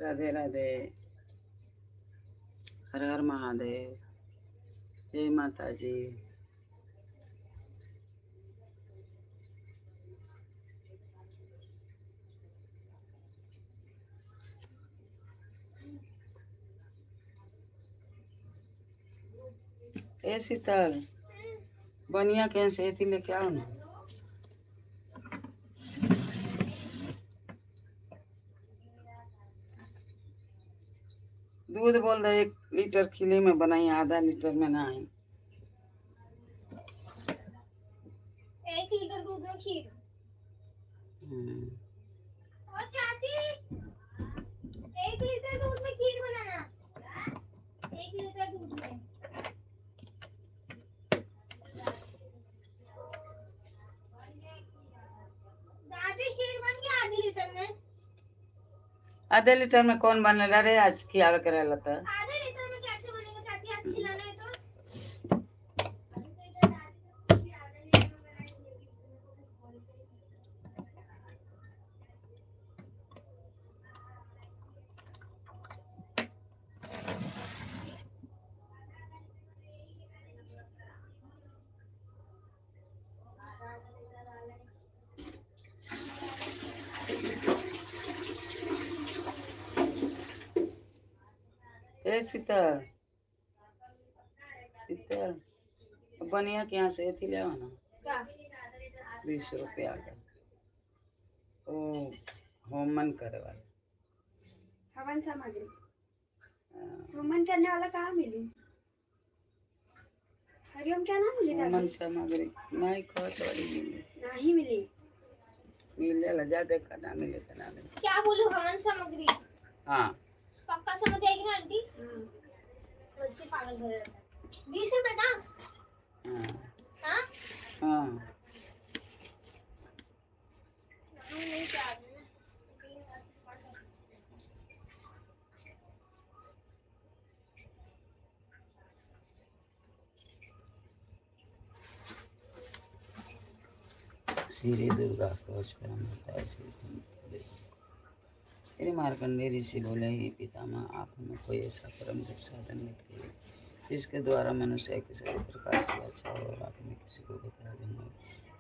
राधे राधे। हर हर महादेव। जय माता जी। ए शीतल, बनिया के से थी लेके आओ ना। दूध बोल दे 1 लीटर खिले में बनाई, आधा लीटर में ना आई। 1 लीटर दूध में खीर। और चाची 1 लीटर दूध में खीर बनाना। 1 लीटर दूध में दादी खीर बन गया आधे लीटर में। आधे लीटर में कौन बनेला रे, आज खियावे करेला त। आधे लीटर में कैसे बनेगा चाची, आज खिलाना है तो। ए शीतल, शीतल, बनिया के यहाँ से थी ले आओ ना। क्या 20 रुपया का ओ होमन करे वाला। हवन सामग्री होमन करने वाला कहाँ मिली? हरिओम क्या नाम मिली? होमन सामग्री नहीं खत वाली मिली। नहीं मिली। मिले जा देखा ना मिले तो ना मिले। क्या बोलूं? हवन सामग्री। हाँ पक्का समझ आएगी ना आंटी? वैसे पागल भरे रहता है। 20 रुपए का? हाँ हाँ हाँ। नहीं चाहिए। श्री दुर्गा कवच परम श्री मार्कंडेय ऋषि बोले, ही पितामह, आप हमें कोई ऐसा परम जप साधन बताइए जिसके द्वारा मनुष्य के सभी प्रकार से अच्छा हो और आप में किसी को बता देंगे।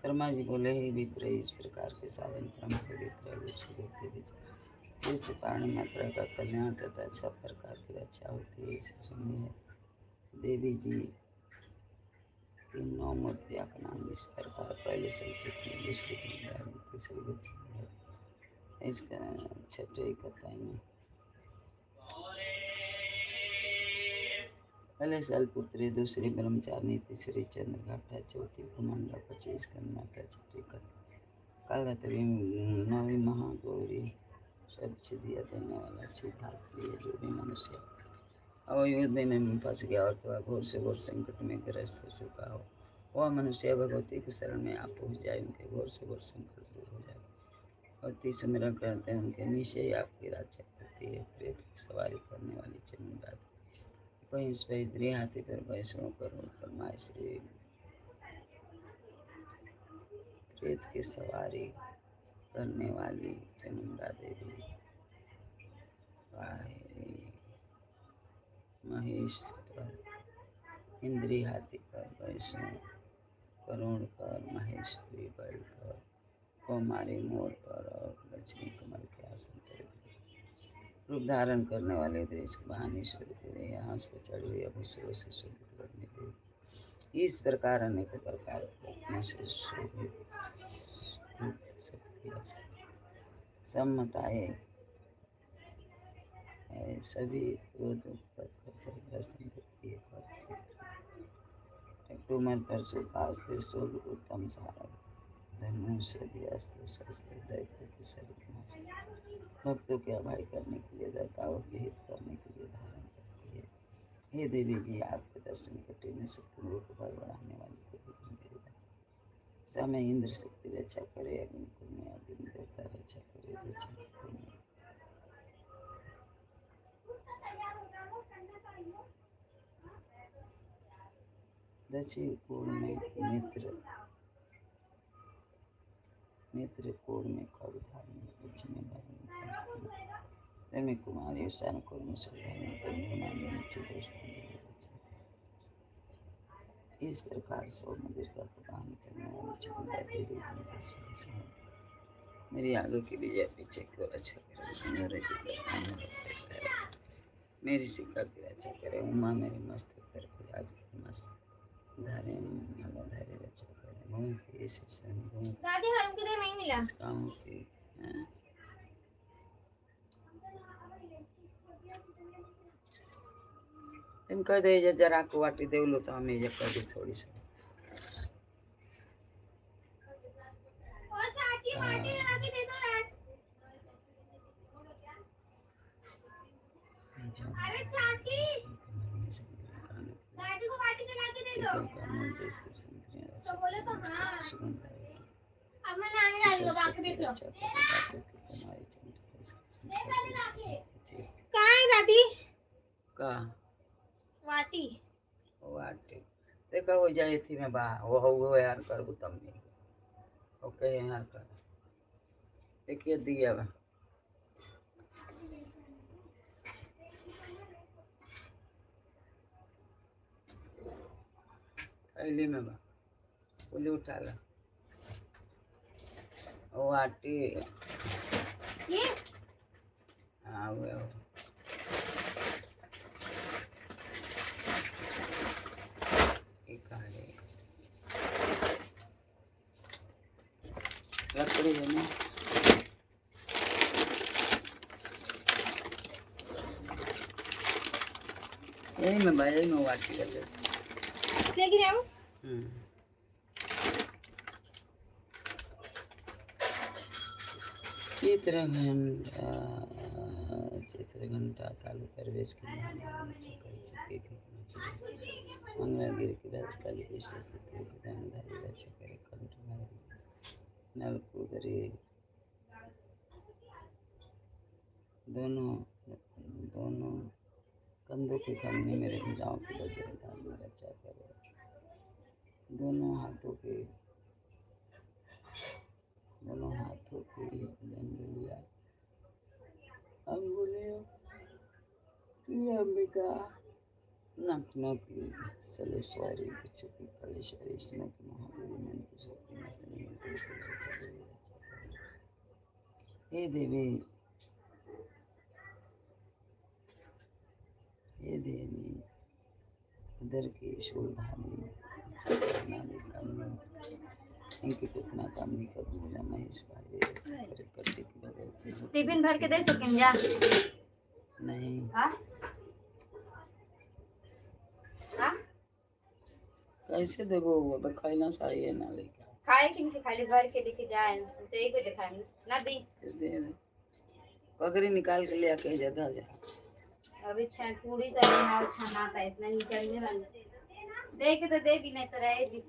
ब्रह्मा जी बोले, ही विप्र, इस प्रकार के साधन परम पवित्र रूप से देखते दीजिए जिससे पारण मात्रा का कल्याण तथा सब प्रकार की रक्षा होती है। इसे सुनिए। देवी जी की 9 मूर्तियाँ का नाम इस प्रकार, पहले शैलपुत्री, दूसरी कुंजारी, तीसरी गच्छिंडी, इसका छठे कथाई में पहले शैलपुत्री, दूसरी ब्रह्मचारिणी, तीसरी चंद्रघाटा, चौथी कुमंडा, 25 स्कंदमाता, छठी कालरात्रि, 9वीं महागौरी, सब सिद्धियाँ देने वाला सिद्धार्थी है। जो भी मनुष्य अब युद्ध में फंस गया और तो घोर से घोर संकट में ग्रस्त हो चुका हो, वह मनुष्य भगवती के शरण में आप पहुँच जाए, उनके घोर से घोर संकट दूर हो जाए। भक्ति सुमिरन करते हैं उनके निश्चय ही आपकी रक्षा करती है। प्रेत की सवारी करने वाली चमुंडा, भैंस पैदरी, हाथी पर भैंसों पर उड़कर माए श्री, प्रेत की सवारी करने वाली चमुंडा देवी, महेश पर इंद्री, हाथी पर भैंसों, करुण पर, महेश्वरी बैल पर, कौमारी मोर पर और लक्ष्मी कमल के आसन पर रूप धारण करने वाले देश के महानेश्वरी देवी, हंस पर चढ़ी हुई अभूषणों से शोभित करने देवी, इस प्रकार अनेक प्रकार रत्नों से शोभित शक्तियाँ सम्मताए सभी क्रोध उत्पत्ति से दर्शन देती है। टूमर पर सुपास, त्रिशूल, उत्तम सारंग, धनुष, अस्त्र शस्त्र, दैत्य की सभी भक्तों के अभय करने के लिए, दाताओं के हित करने के लिए धारण करती है। हे देवी जी, आपके दर्शन करते में शक्ति रूप पर बढ़ाने वाली देवी जी मेरी रक्षा, समय इंद्र शक्ति रक्षा करे, अग्निकुल में अग्नि देवता रक्षा करे, दक्षिण में दक्षिण कोण में नेत्र कोण में कवधारण, दक्षिण धर्मी कुमारी उषान कुर्मी इस प्रकार सौ मंदिर का प्रदान करने वाली चंदा देवी जी से मेरी आगे की विजय पीछे की ओर अच्छा करे मेरी सिक्का की रक्षा करे उमा मेरे मस्तक पर आज मस्त धारे धारे रक्षा करे भूमि की इस दादी हम किधर नहीं मिला काम की इनका दे जरा को वाटी दे लो तो हमें ये कर दी थोड़ी सी और चाची वाटी लगा के दे दो यार अरे चाची दादी को वाटी चला के दे दो तो बोलो तो हाँ अब मैं नानी दादी को बाकी देख लो कहाँ है दादी का वाटी वाटी देखो हो जाए थी मैं बा वो यार कर तब नहीं ओके यार कर देखिए दिया बा थैली में बा पुली उठा ला वाटी ये हाँ वो लकड़ी है ना यही में भाई यही में वाटी कर लेके जाऊँ चित्रघंटा कालू प्रवेश की मंगलगिरी की राजकाली की स्थिति विधानधारी रक्षा करे कंठ नलकूदरी दोनों कंधों की खंडी मेरे भुजाओं की वज्रधार में रक्षा करे दोनों हाथों की डंडलिया अंगुलियों की अंबिका नखनों की सलेश्वरी बिच्छू की कलेश्वरी स्नो की महादेवी मन की सोती मस्तनी में हे देवी उधर की शूलधारी इनकी कितना कामनी का दूल्हा महेश भाई कट्टी की बगल टिफिन भर के दे सकें जा नहीं कैसे देबो वो बखाइना साई है ना लेके खाए किनके खाली भर के लेके जाए तो एक को दिखाएंगे ना दी दे पगड़ी निकाल के ले आके ज्यादा जा अभी छह पूरी तरह और छना था इतना निकलने वाला देख तो देगी नहीं तो रहेगी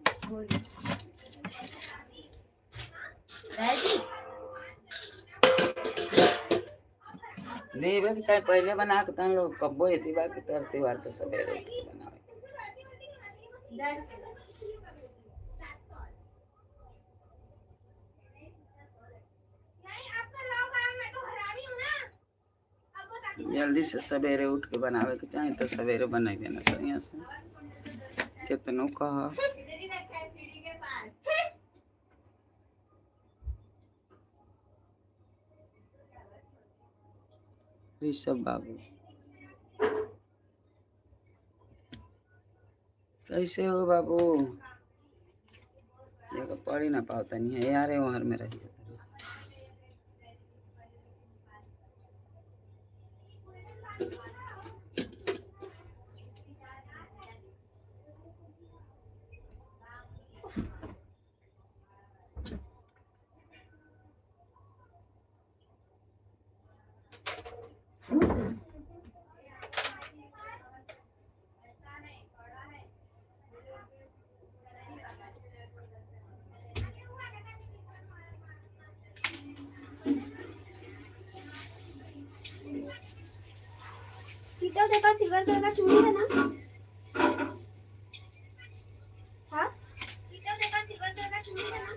देवे के चाहे पहले बना के तन लोग कब्बो हेती बा के त्योहार के सवेरे बनावे जल्दी से सवेरे उठ के बनावे के चाहे तो सवेरे बनाइए ना बढ़िया से कितनों कहा ऋषभ बाबू कैसे हो बाबू ये पढ़ ही ना पाता नहीं है यार वहां में रही शीतल देखा सिल्वर कलर का चूड़ी है ना हाँ शीतल देखा सिल्वर कलर का चूड़ी है ना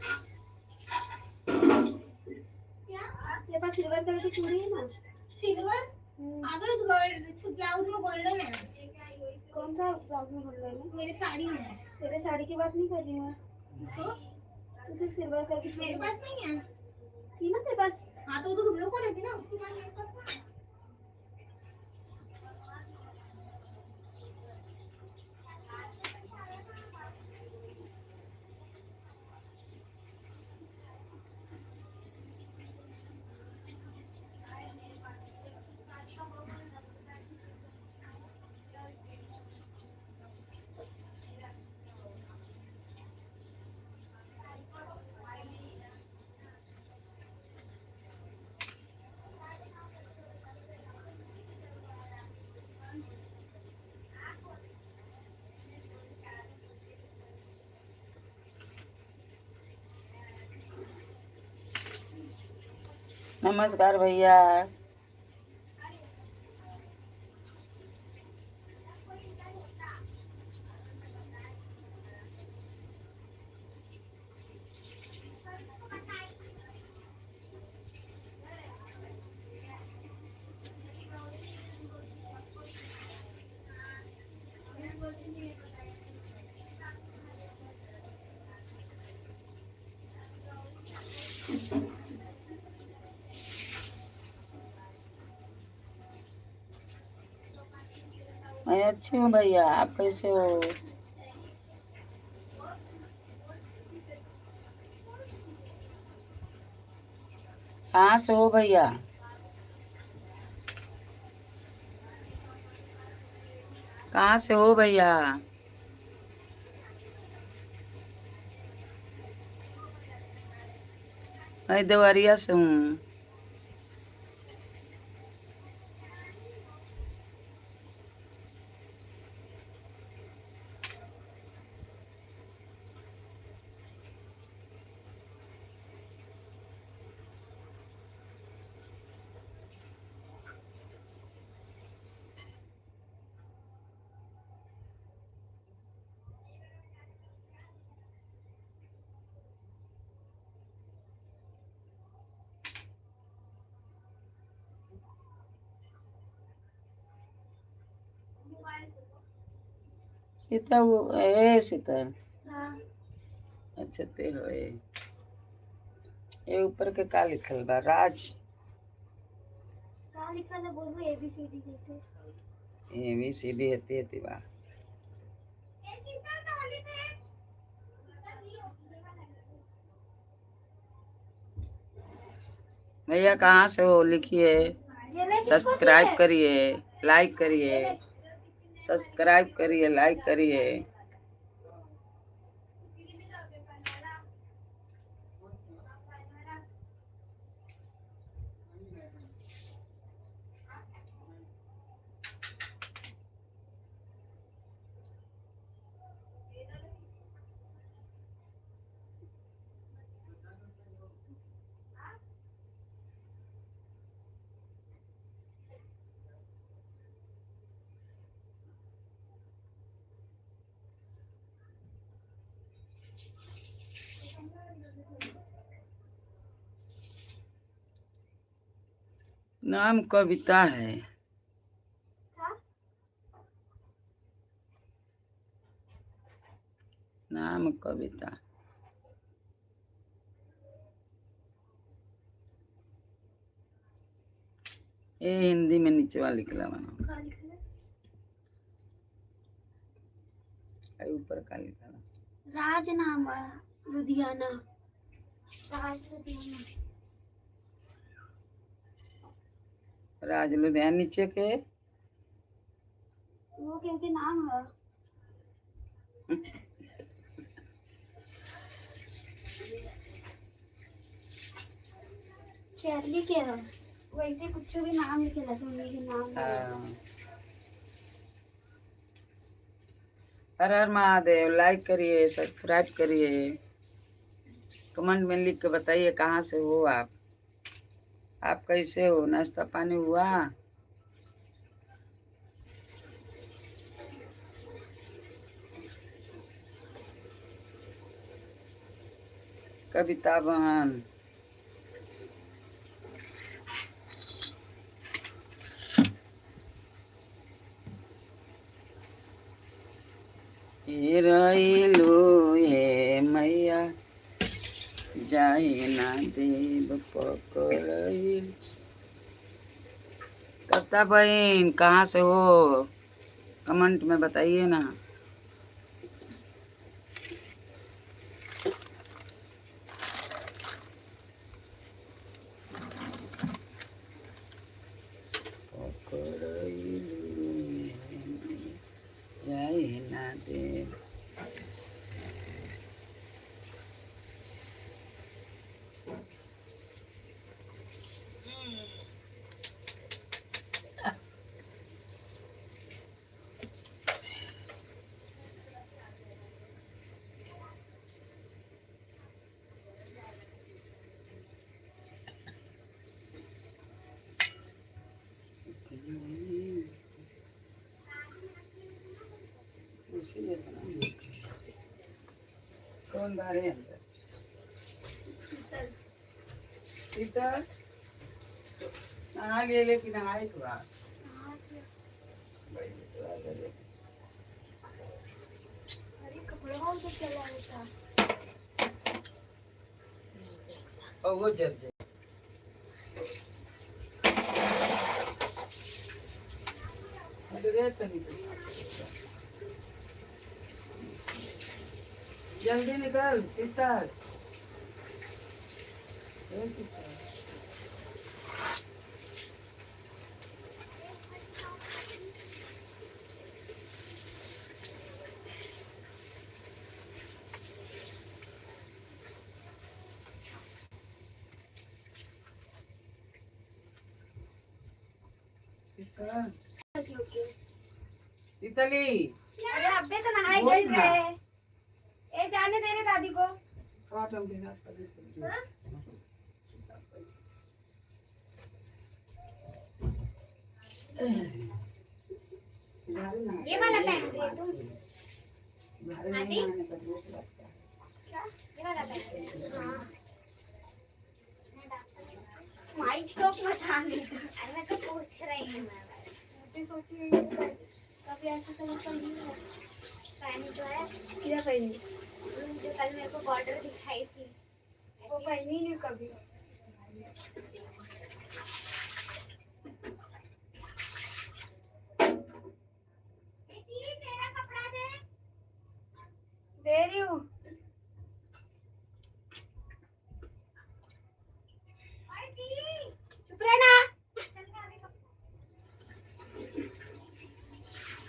क्या तेरे पास सिल्वर कलर की चूड़ी है ना सिल्वर अगर इस ब्लाउज में गोल्डन है। कौन सा ब्लाउज में गोल्डन है? मेरी साड़ी में। तेरे साड़ी की बात नहीं कर रही मैं। तो सिर्फ सिल्वर करके मेरे पास नहीं है। थी ना तेरे पास? हाँ तो तुम लोग को रहती ना, उसके पास मेरे पास। नमस्कार भैया। मैं अच्छी हूँ भैया, आप कैसे हो? कहाँ से हो भैया? कहाँ से हो भैया? मैं देवरिया से हूँ। सीता वो ए सीता। हाँ। अच्छा ते हो ये ऊपर के का लिखल बा? राज का लिखा था बोलो? ABCD जैसे। ABCD हेती बा। भैया कहाँ से हो लिखिए। सब्सक्राइब करिए, लाइक करिए, सब्सक्राइब करिए, लाइक करिए। नाम कविता है। नाम कविता। ये हिंदी में नीचे वाला लिखला बना। ऊपर का लिखला राजनामा लुधियाना। राज लुधियाना। राज लुधियाना नीचे के वो क्योंकि नाम है। चैरली के है वैसे कुछ भी नाम लिखेला सुनने के नाम। हर हर महादेव। लाइक करिए, सब्सक्राइब करिए, कमेंट में लिख के बताइए कहाँ से हो आप कैसे हो? नाश्ता पानी हुआ? कविता बहन रहिलो ये मैया जाए ना देव पकड़िल। कविता बहन कहाँ से हो, कमेंट में बताइए ना। जाए ना देव। कौन बारे अंदर? शीतल नहा लिए लेकिन नहाई तो आ और वो जल जाए। जल्दी निकल शीतल। शीतली अरे अबे तो नहाई गई रे। ए जाने दे रे दादी को। कॉटन के साथ कर दे। हाँ? ये वाला पहन रही है तुम? आंटी? क्या? ये वाला पहन रही है? हाँ। माइक स्टॉप मत आने दो। अरे मैं तो पूछ रही हूँ। मैं सोची कभी ऐसा तो नहीं है। पहनी तो है। क्या पहनी? जो कल मेरे को बॉर्डर दिखाई थी। वो पहनी नहीं कभी। तेरा कपड़ा दे रही हूँ। चुप रहना।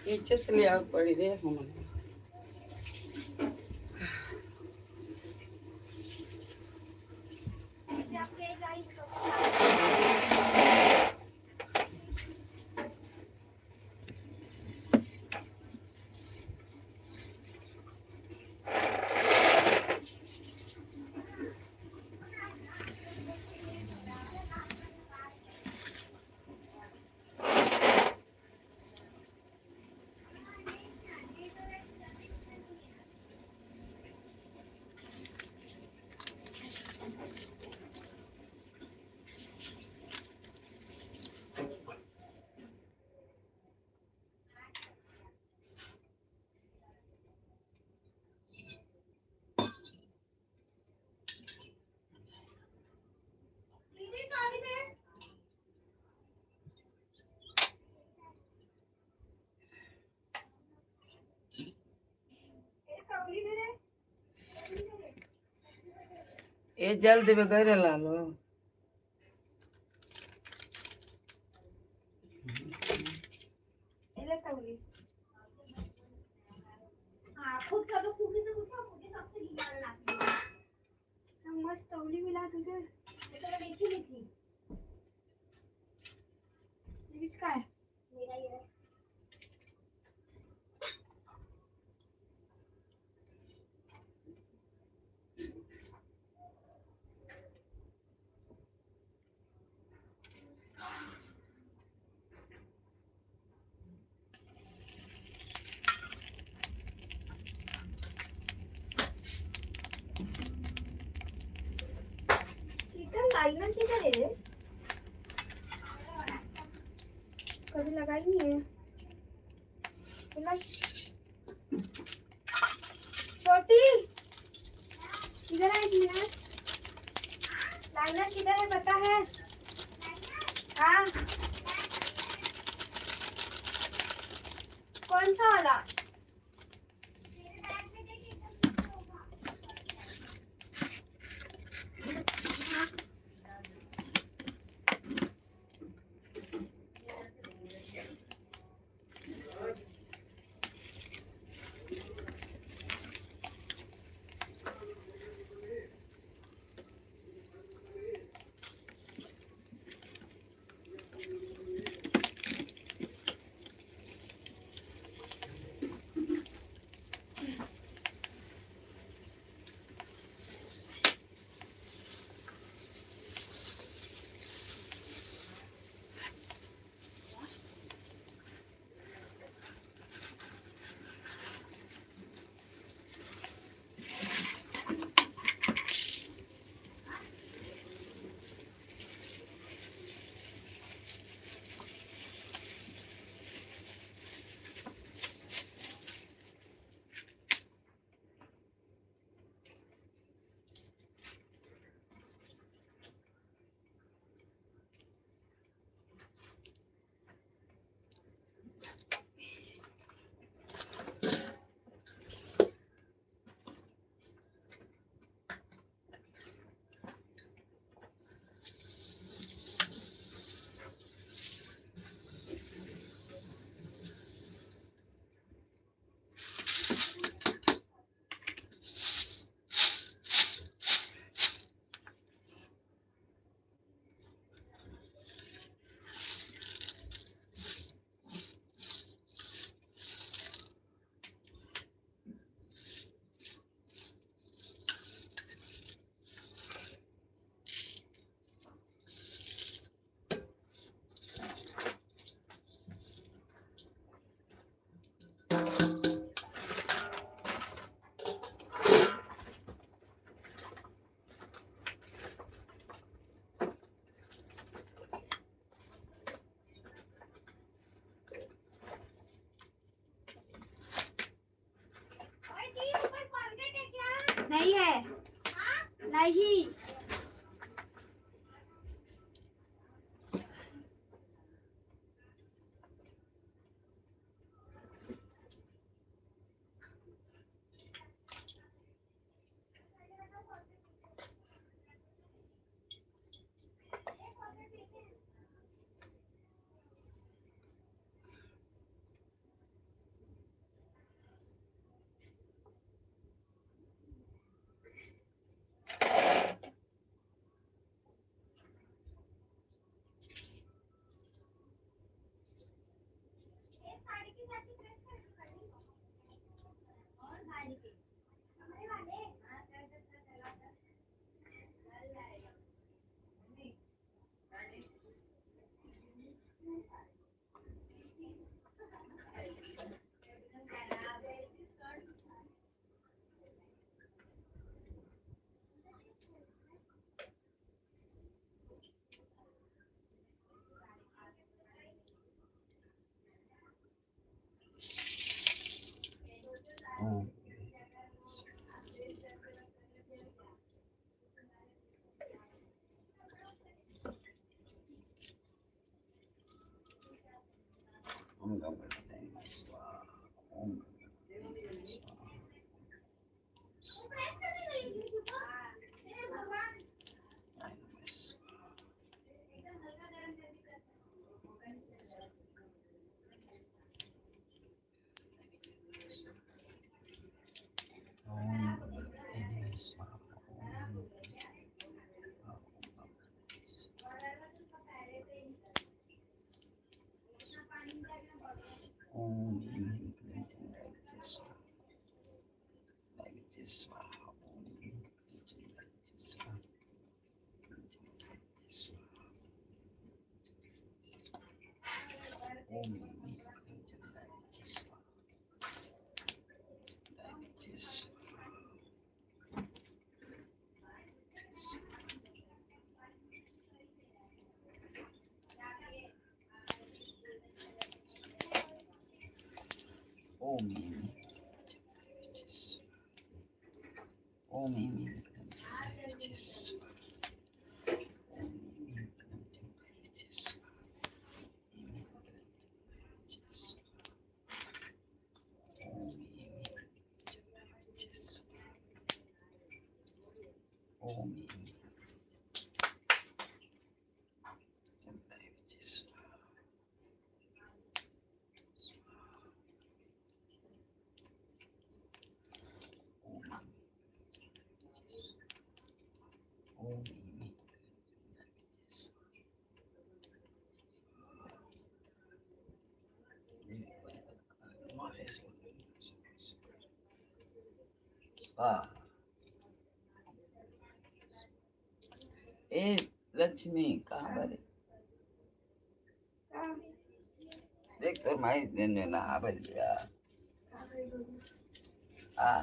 नीचे से ले आओ पड़ी रे हम। ये जल्दी वगैरह ला लो। खुद सब लोग सूखी से पूछो, मुझे सबसे गीला लगती है। मस्त तौली मिला तुझे। ये तो मैं देखी नहीं थी। ये किसका है? मेरा ही है। लाइनर किधर है? कभी लगाई नहीं है। किधर है इसमें? लाइनर किधर है पता है? हाँ कौन सा वाला? नहीं है नहीं ओम ओम गणपतये स्वाहा ओम गणपतये स्वाहा ओम गणपतये स्वाहा ओम ह्रीं क्लीं चंडाय स्वाहा ओम ह्रीं क्लीं चंडाय स्वाहा ओम ह्रीं क्लीं चंडाय स्वाहा ओम ह्रीं ओम ह्रीं ओम चंद्राय विजय ओम ए लक्ष्मी कहाँ बड़ी देख तो माई दिन में ना बजलिया आ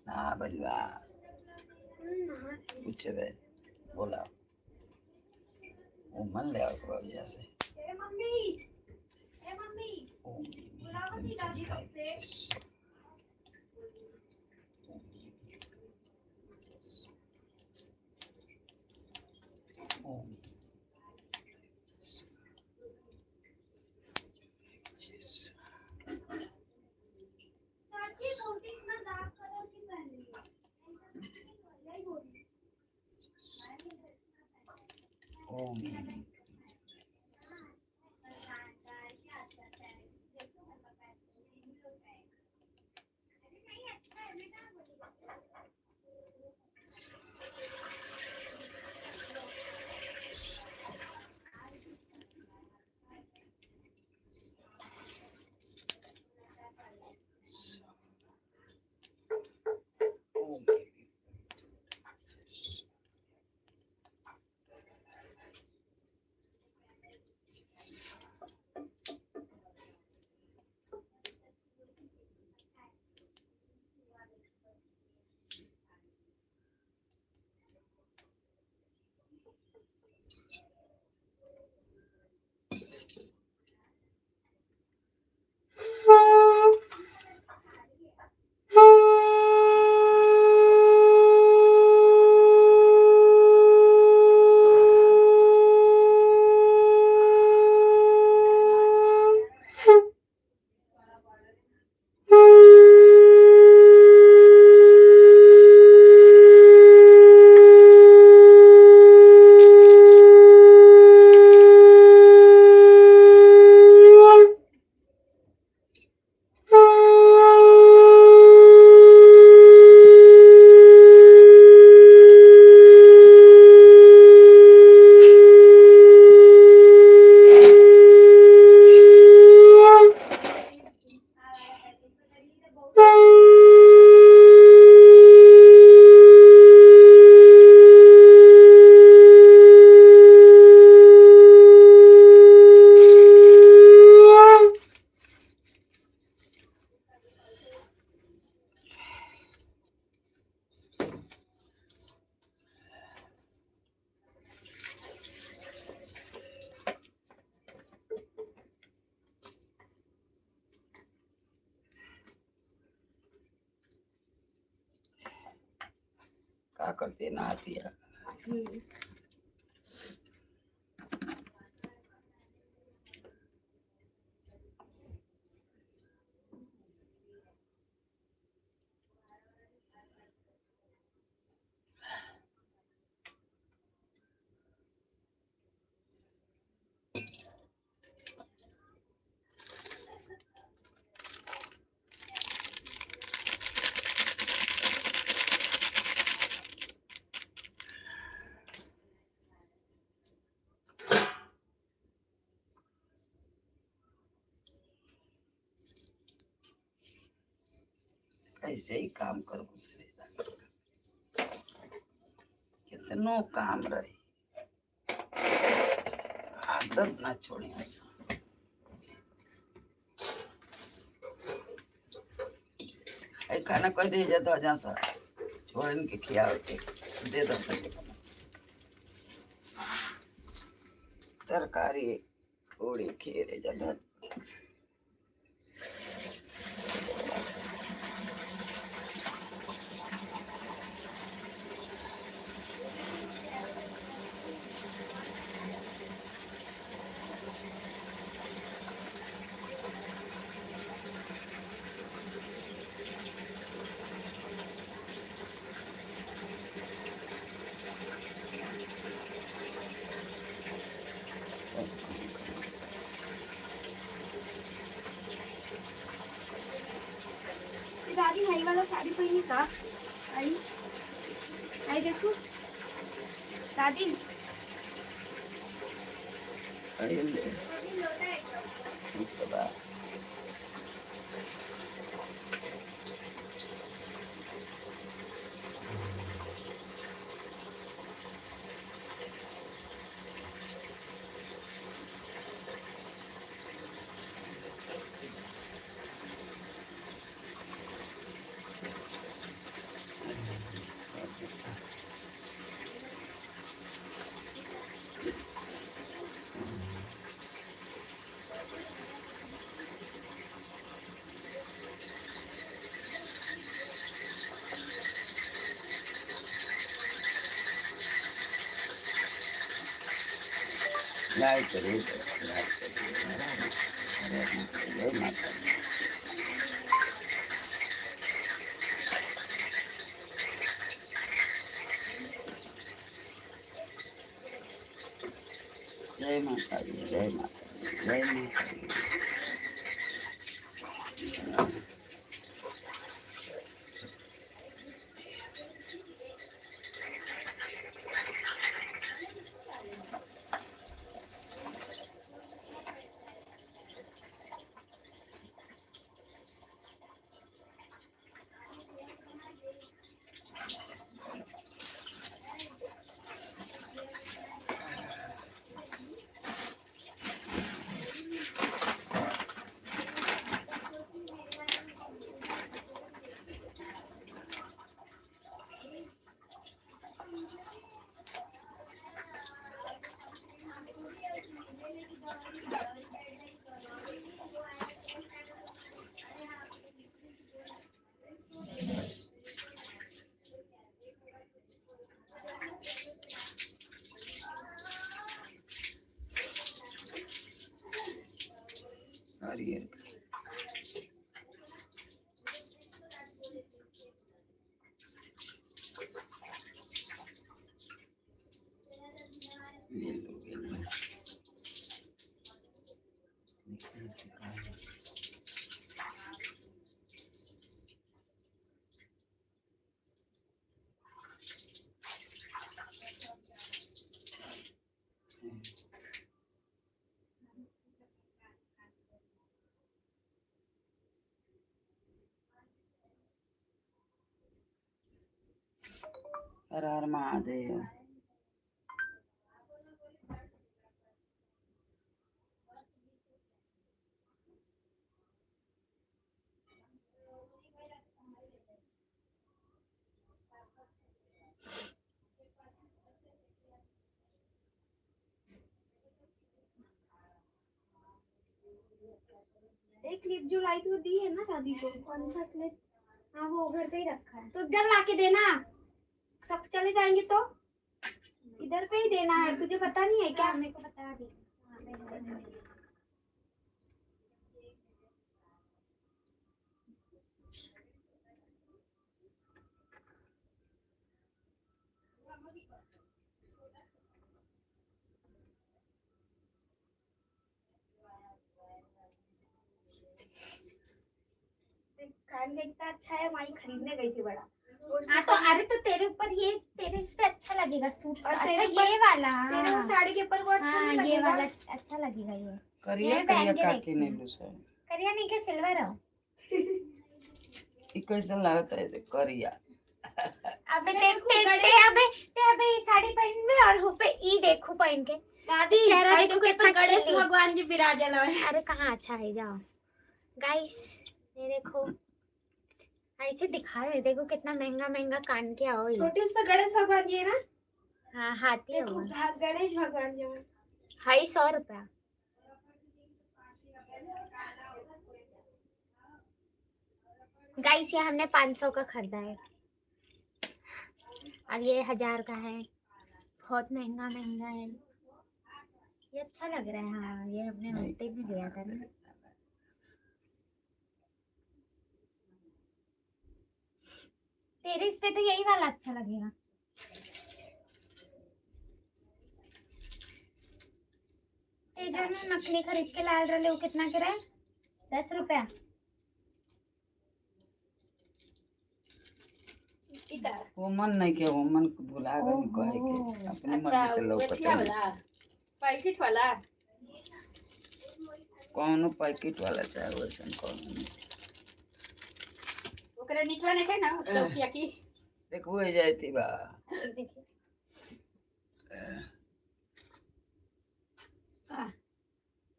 ना बजवा कुछ रे बोला वो मन ले आओ वजह से ओम ओम ओम क्या करते ना आती है ऐसे ही काम करो कितनो काम रहे आदत ना छोड़ी खाना कोई दे जाता जहाँ सा छोड़ के खिया दे दो तरकारी पूरी खीर ज्यादा आई का आई आई देखो दादी अरे ले उसके बाद लाइक करिए लाइक करिए जय माता दी। जय माता दी जय माता दी जय माता दी। नारियल ये लो ये लो। देखिए इसे कहाँ है। हर हर महादेव। एक क्लिप जो लाई थी वो दी है ना दादी को। कौन सा क्लिप? हाँ वो घर पे ही रखा है तो इधर लाके देना। सब चले जाएंगे तो इधर पे ही देना है। तुझे पता नहीं है क्या? मेरे को बता दी। कान देखता अच्छा है। माई खरीदने गई थी बड़ा। हाँ तो अरे तो तेरे ऊपर ये तेरे इस पे अच्छा लगेगा सूट। अच्छा ये वाला तेरे वो साड़ी के ऊपर वो अच्छा नहीं लगेगा। ये वाला अच्छा लगेगा। ये करिया करिया काके ने लूसा करिया नहीं के सिल्वर हो। ये कैसा लगता है तो करिया। अबे अबे साड़ी पहन में और हो पे ई देखो पहन के दादी चेहरा देखो कितना गणेश भगवान जी विराजल है। अरे कहाँ अच्छा है जाओ गाइस ये देखो ऐसे दिखा रहे। देखो कितना महंगा महंगा कान के आओ। छोटी उस पे गणेश भगवान जी है ना। हाँ हाथी है वो गणेश भगवान जी है 100 रुपया। गाइस ये हमने 500 का खरीदा है और ये 1000 का है। बहुत महंगा महंगा है। ये अच्छा लग रहा है। हाँ ये हमने हफ्ते भी दिया था ना। तेरे इस पे तो यही वाला अच्छा लगेगा। ये जो ना नकली खरीद के ला रहे हो कितना के रहा है? 10 रुपया। अच्छा वो मन नहीं के वो मन को भुला गई कहे के अपनी मर्जी से लौकत वेठिया वाला पैकेट वाला कौनो पैकेट वाला चाहे वैसन कौनो नहीं ओकरे नीचवा नहीं है ना चौकिया की देखो हो जाए थी बा देखिए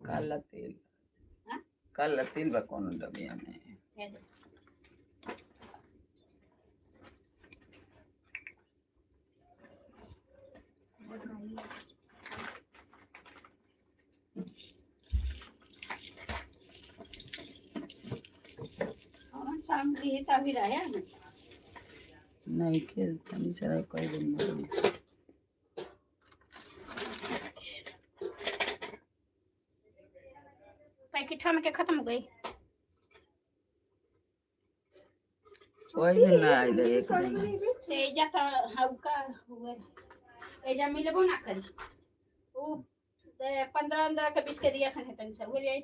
काला तेल हाँ? काला तेल बा कौनो डबिया में शाम की तभी रहा ना नहीं के तनी सरा कोई दिन नहीं पैकेट में के खत्म हो गई कोई दिन ना आइले एक दिन तेजा तो हल्का हुए तेजा मिलबो ना करी वो 15 के 20 के दिया संगे तन से हो जाए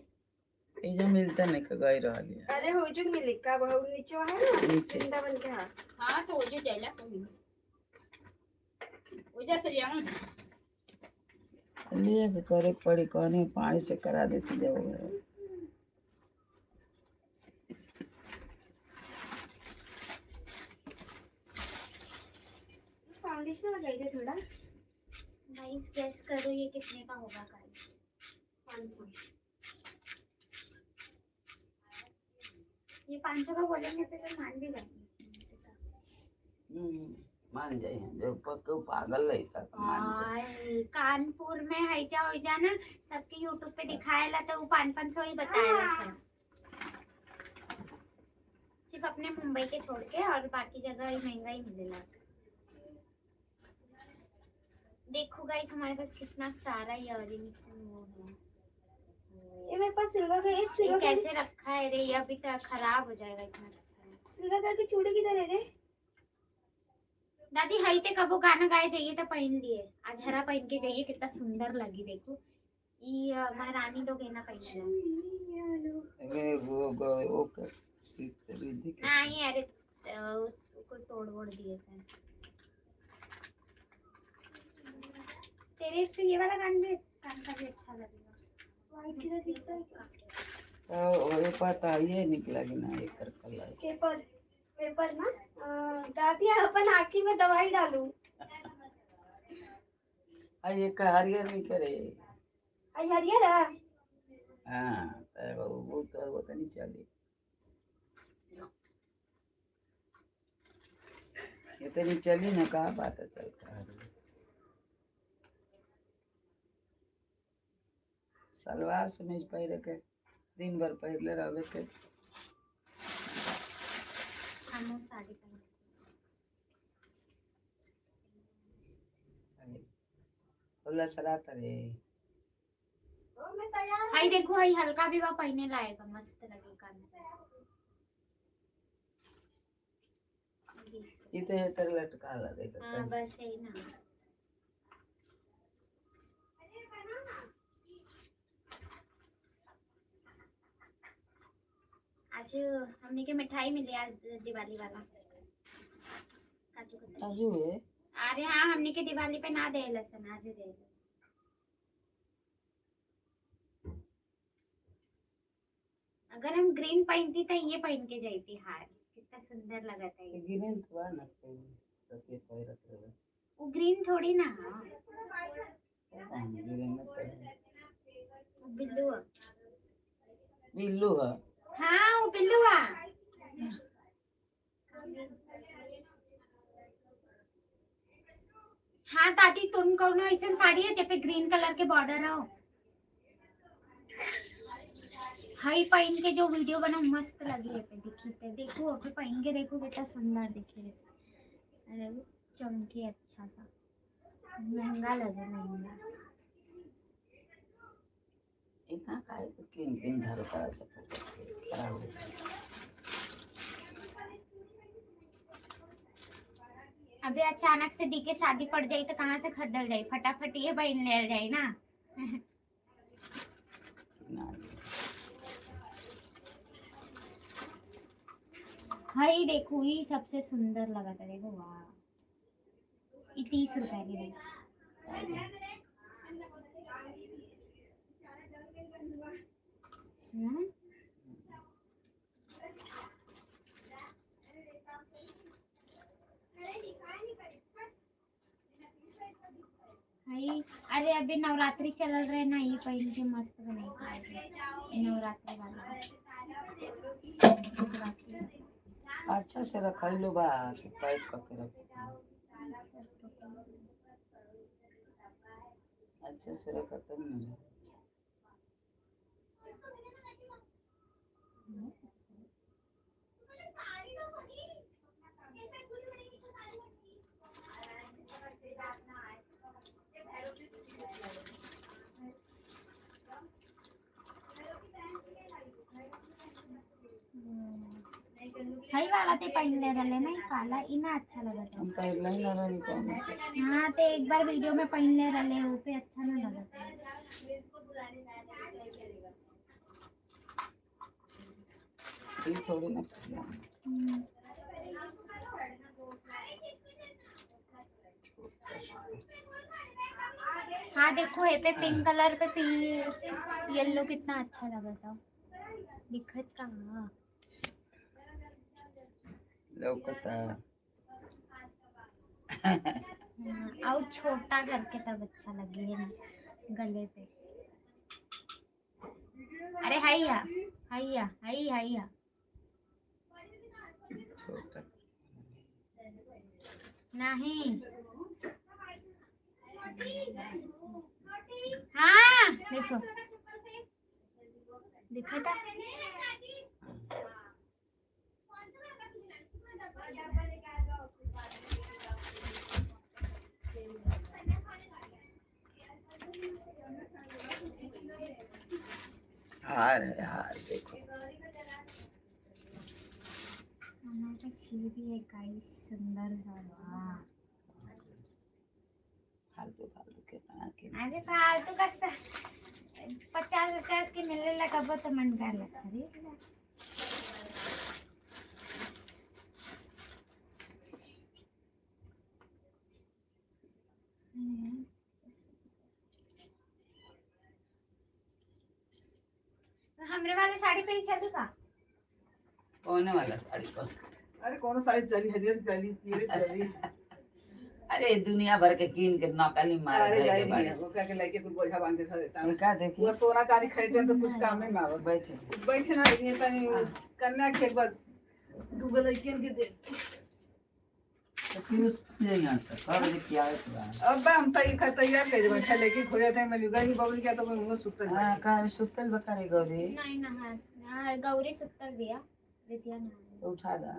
ए जो मिलता नहीं का गई रहा लिया अरे हो जो मिले का बहुत नीचे है ना नीचे जिंदा बन के हां हां तो वो जो जाइला तो मिल वो जैसे जाऊं लिए के करे पड़ी कहने पानी से करा देती जाओगे फाउंडेशन लगाइए थोड़ा गाइस गेस करो ये कितने का होगा गाइस 500 ये 500 का बोलेंगे तो फिर मान भी जाएंगे मान जाए जो पक्का पागल है तक मान और कानपुर में हैजा हो जाना सबके यूट्यूब पे दिखाएला तो वो 500 ही बताएला सब सिर्फ अपने मुंबई के छोड़ के और बाकी जगह ही महंगा ही मिलेगा देखो गाइस हमारे पास कितना सारा इयररिंग्स वो है ये मेरे पास सिल्वर का एक ये सिल्वर का कैसे रखा है रे ये अभी तक खराब हो जाएगा इतना अच्छा है सिल्वर का की चूड़ी किधर है रे दादी हई ते कबो गाना गाए जाइए तो पहन लिए आज हरा पहन के जाइए कितना सुंदर लगी देखो ये महारानी लोग है ना पहन अरे वो कर सीट रिद्धि नहीं अरे उसको तोड़ वोड़ दिए सर तेरे इस पे ये वाला कान का भी अच्छा लगेगा व्हाइट किधर दिखता है तो ये पता ये निकला कि ना एक कर कलर पेपर पेपर ना दादी अपन आँखी में दवाई डालूं ये का हरियर नहीं करे आई हरियर है हां तो वो तो नहीं चले ये तो नहीं चली ना कहा बात चलता है सलवार समीज पहरे के दिन भर पहले रहे के हम साड़ी पहन खुला सराता रे मैं तैयार हाई देखो हाई हल्का भी वहाँ पहने लाएगा मस्त लगे कान ये तो है तर लटका ला देखो हाँ बस यही ना आज हमने के मिठाई मिली आज दिवाली वाला काजू कतली काजू है अरे हाँ हमने के दिवाली पे ना दे लसन आज दे अगर हम ग्रीन पहनती तो ये पहन के जाती हार कितना सुंदर लगा था ये ग्रीन तो ना सफेद पहरत रहे वो ग्रीन थोड़ी ना ग्रीन बिल्लू है। बिल्लू है हाँ वो बिल्लू है हाँ दादी तुम कौन ऐसा साड़ी है जब पे ग्रीन कलर के बॉर्डर हो हाई पहन के जो वीडियो बना मस्त लगी है पे देखी थे देखो अभी पहन के देखो कितना सुंदर दिखे अरे चमकी अच्छा सा महंगा लगे महंगा इतना खाए तो किन धरता सब खराब हो अभी अचानक से दी के शादी पड़ जाई तो कहाँ से खरीदल जाई फटाफट ये पहन ले जाए ना हाई देखो ये सबसे सुंदर लगा था, देखो वाह, ये 30 रुपए की देखो। हम्म, हाई अरे अभी नवरात्रि चल रहे ना, ये पहन के मस्त बने नवरात्रि वाला गुजराती। अच्छा से रख लो बा, पैक करके रख, अच्छे से रख तब ना। हाई वाला ते पहनले रहले ना, काला इना अच्छा लगा था। हम पैक नहीं ना रही तो हाँ ते एक बार वीडियो में पहनले रहले, वो पे अच्छा ना लगा था। ये थोड़ी ना हाँ देखो ये पे पिंक कलर पे येलो कितना अच्छा लगा था, दिखत कहाँ लौकता। और छोटा करके तब अच्छा लगी है ना गले पे। अरे हैया हैया हैया हैया छोटा नहीं। हाँ देखो दिखा था। हार है, हार देखो हमारा सीढ़ी है गाइस, सुंदर सा। वाह फालतू फालतू के तना के अरे फालतू का 50-50 के मिलने लगा वो तो मन कर लगा खरीद ला। हमरे वाले साड़ी पे ही चलेगा। कौन वाला साड़ी पर? अरे कौन साड़ी चली, हरियर चली, पीले चली। अरे दुनिया भर के कीन के नौकली मार अरे रहे जाए के नहीं बारे है, वो क्या के लेके कुछ बोझा बांध के खा देता है। का देखी वो सोना चांदी खरीदते हैं तो कुछ काम में आवत। बैठे बैठे ना ये तनी कन्या के बाद दूगो लड़कियन के दे। तो फिर उस यहाँ से कब जे किया है तो अब हम तैयार कर बैठा लेके खोया थे, मैं गई बबली क्या तो मैं मुंह सुतल हां बैठी। का सुतल बकरे गौरी नहीं ना हाँ गौरी सुतल बिया विद्या ना तो उठा दा।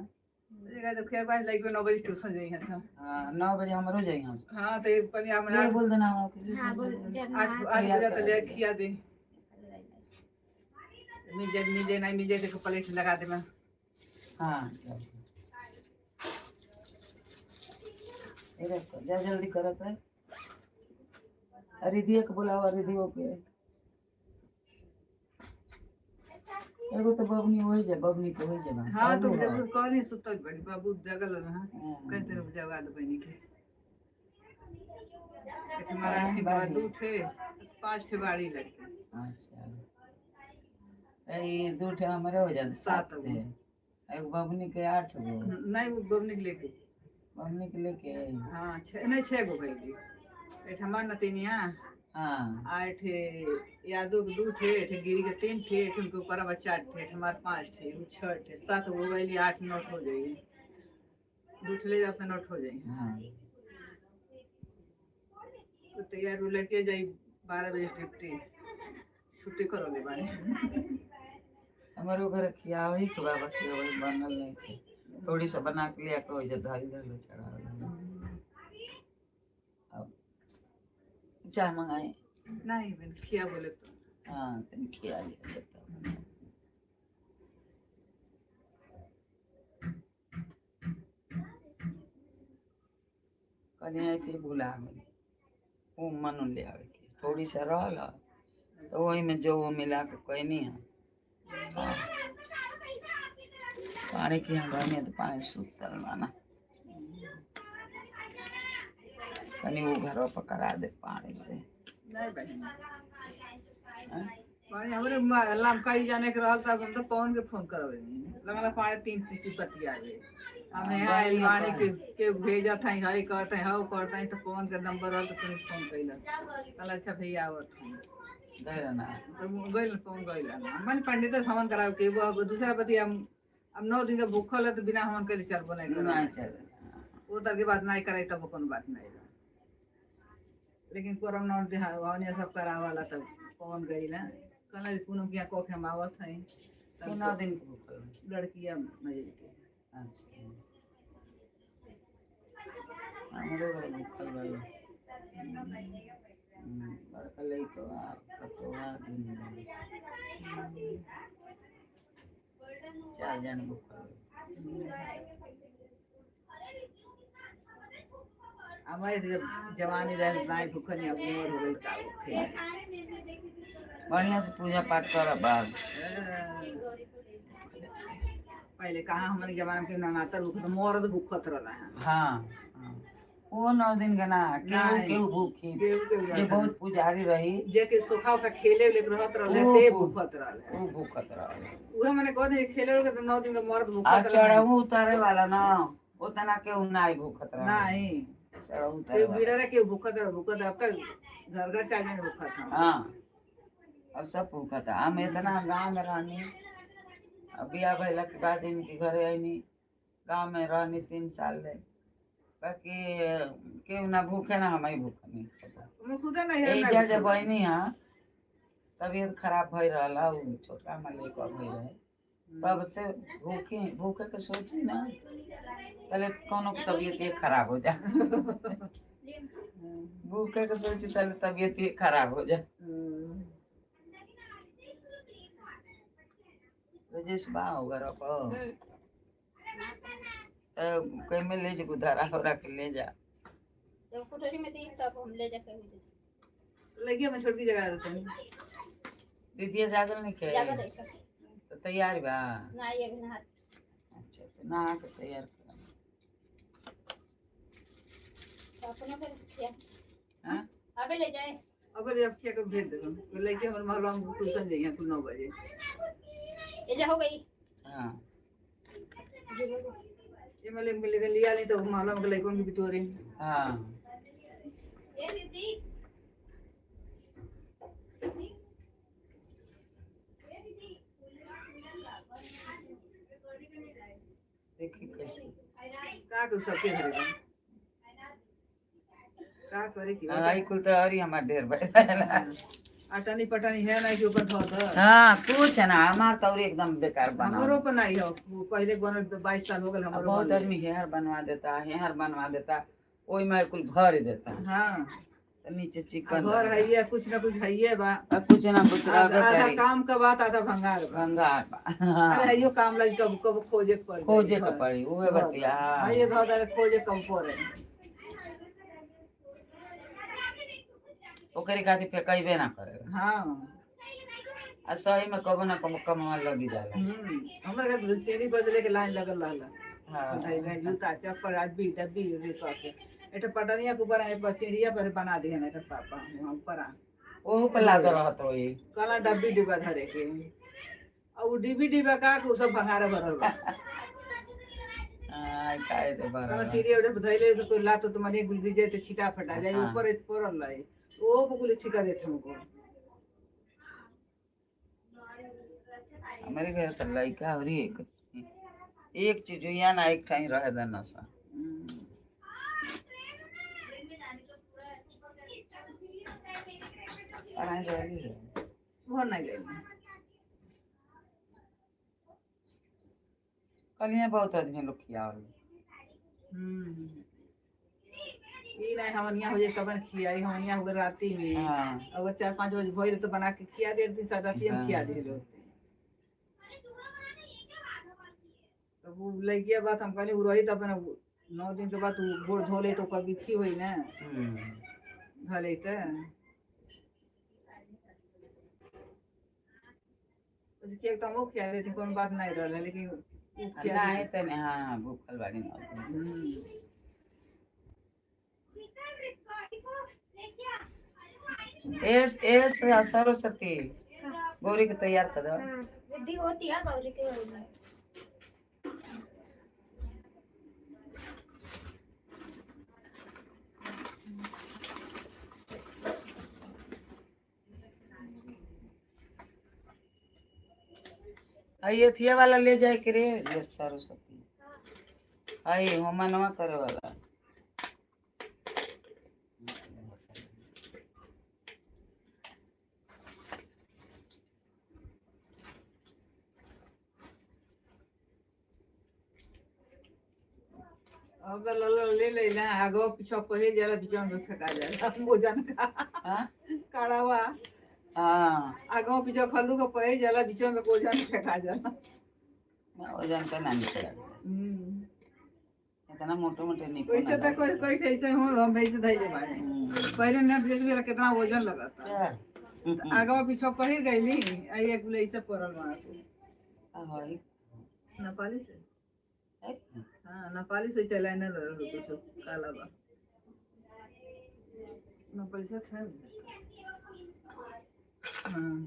ये का तो खेल बाद लड़की 9 बजे ट्यूशन जाई है सब। हां 9 बजे हमरो जाई यहाँ से। हां तो पनी हम ये बोल देना हो हाँ बोल जब 8 बजे तक ले खिया दे। नीचे नहीं नीचे देखो प्लेट लगा दे मैं। हां ये देखो जा जल्दी करत है। रिधिया को बुलाओ, रिधियो पे एगो तो बबनी होई जा, बबनी तो होई जा। हां तो जब कौन सुतल बड़ी बाबू जगल हां कहते रहो जगा दो बनी के। हमारा ठीक बात दू थे 5 छे बाड़ी लड़की। अच्छा ए दो ठे हमरे हो जाते 7 थे, एक बबनी के 8 गो। नहीं वो बबनी के लेके बबनी के लेके हां 6 नहीं 6 गो भइली। एठ हमार नतिनिया हां 8 यादव के 2 थे, एठ गिरी के 3 थे, एठ उनके ऊपर बच्चा 8 थे, हमार 5 थे, वो 6 थे, 7 हो गई 8 9 हो जाएगी। 2 ले जाओ तो 9 हो जाएगी। हां तो तैयार वो लड़के जाई 12 बजे छुट्टी करो ले बारे। हमारो घर खिया वही के बाबा के वही बनल नहीं थे, थोड़ी सा बना के लिया को जे धारी धर चढ़ा। अब चाय मंगाए नहीं मैंने खिया बोले तो हां तन खिया ले देता। कन्या के बुला गई वो मन ले आवे के थोड़ी सा रहल तो वही में जो वो मिला के कोई नहीं है। पानी की हम रहने तो पानी सुतल माना कनी वो घर पर करा दे पानी से नहीं बहन हाँ? पानी हमरे लाम कई जाने के रहल तब हम तो पवन के फोन करवे लगला पानी 3 किसी बतियावे हम यहाँ एलवानी के भेजा था हाई करते हैं करते हैं तो पवन के नंबर रहल तो तुम फोन कैला कल अच्छा भैया आवत गए ना तो गइल पवन गइल मन पंडित समन कराव के वो दूसरा बतिया अब 9 दिन का भूखल है तो बिना हमन के चल बनाई नहीं चल वो तर के बात नहीं कराई तब कोनो बात नहीं लेकिन कोरोना होने सब करावाला तब पवन गई ना कल पूनम के को के मावत है 9 दिन की भूखल लड़कियां मजे के अच्छा हमारे घर भूखल भाई लड़का लड़का पतोहा दिन 4 जन भूखल हमारे जब जवानी रहे नहीं भूखल नहीं अब उम्र हो गई का बढ़िया से पूजा पाठ कर बाद पहले कहाँ हमारे जमाना में ननातर भूख मरद भूखत रहला है हाँ वो 9 दिन का ना केहू केहू भूखी जे बहुत पुजारी रही जे के सुखाव का खेले लेक रहत रहले ते भूखत रहले वो भूखत रहे उहे माने कहते खेले के तो 9 दिन का मरद आ भूखत रहले चढ़ऊ उतारे वाला ना उतना केहू नहीं भूखत रहे नहीं चढ़ऊ ते उतारे वाला। बीड़ा के भूखत अब तक घर घर चार जन भूखत था हाँ अब सब भूखत है हम इतना गाँव में रहनी अब बिया भैला के बाद इनके घरे आईनी गाँव में रहनी 3 साल ले बाकी केहू ना भूखे ना हम ही भूखनी मैं खुदा नहीं है एजा जब आईनी हाँ तबीयत खराब भई रहला उ छोटका मले को भई रहे तब से भूखे के सोची ना पहले कोनो के तबीयत ये खराब हो जा भूखे के सोची पहले तबीयत ये खराब हो जा रजेश बा होगा रखो कहीं में ले जा उधारा हो के ले जा जब कुटरी में दी तब हम ले जाके लगी मैं छोड़ की जगह देते हैं दीदी जागल नहीं के जाकर रह सकते तो तैयार बा ना ये भी ना अच्छा तो ना के तैयार कर अपना फिर क्या हां अबे ले जाए अब अब क्या कर भेज दे तो लड़के हम मालूम ट्यूशन जाइए कुछ 9 बजे ये जा हो गई हां ये मिलेगा लिया नहीं तो मालूम के लड़कों की बिटोरे हां ये दीदी देखिए कैसे का कर सबके घरे में का करे की आई कुल तो और हमार ढेर बैठा अटानी पटानी है ना के ऊपर धो दो हां कुछ ना हमार तो एकदम बेकार बना हमरो पर नहीं हो पहले बनल 22 साल हो गए हमरो बहुत आदमी हेयर बनवा देता ओई में कुल भर देता हां तो नीचे चिकन घर है ये कुछ ना कुछ है ये बा कुछ ना कुछ रहबे आधा करी काम का बात आधा भंगार बा भंगार अरे यो काम लगी कब कब खोजे पड़ खोजे के पड़ी उहे बतिया हां ये धो दे खोजे कम पड़े ओकरे खातिर फेकैबे ना करेगा हां आ सही में कबो ना कमवा लगी जाला हमर घर सीढ़ी पर लेके लाइन लगल रहला हां बताई मैं जूता चप्पल आदमी डब्बी ये करके एटा पटनिया के ऊपर है पर सीढ़िया पर बना दिए ना कर पापा वहां ऊपर आ ओहू पे लाद रहत होई काला डब्बी डिब्बा धरे के और वो डिब्बी डिब्बा का को सब भंगार भरल बा हां काहे दे काला बारा सीढ़ी उठे धइले तो कोई लात तो मने गुल गिर जाए तो छीटा फटा जाए हाँ। ऊपर पड़ल रहे वो को कुल ठिका देते हमको हमारे घर तो लड़का और एक चीज या ना एक ठाई रहे देना सा पढ़ाई रही है वो नहीं गई कल यहाँ बहुत आदमी लोग खिया ये नहीं हम यहाँ हो जाए तब खियाई हम यहाँ हो राती में हाँ अगर 4-5 बजे भइल तो बना के खिया दे दिन सादाती हम खिया दे लो तो वो लगिया बात हम कहले उरही त अपन 9 दिन के बाद गोड़ धोले तो कभी खी होई ना धले त उसके एक तमो खिया देती कोई बात नहीं रहले लेकिन क्या ना है तने हाँ भूखल बाड़ी ना एस सरस्वती गौरी के तैयार कर दो विधि होती है गौरी के घर में। ये थिया वाला ले जाए के रे ये सरस्वती आई होमनवा करे वाला अब ले ले ना आगो पीछे पहे जरा बीच में फेंका जाए भोजन का हाँ काढ़ा हुआ हाँ आगो पीछे खल्लू को पहे जला बीच में भोजन फेंका जाए वजन का ना निकला इतना मोटे मोटे निकल वैसे तो कोई कैसे हो हम वैसे धई जे बाड़े पहले नेट देख भी कितना वजन लगाता आगो पीछे पहे गईली आई एक ले ऐसे परल बना हां नेपाली से हाँ नेपाली से चला ना कुछ काला बा नेपाली से था हाँ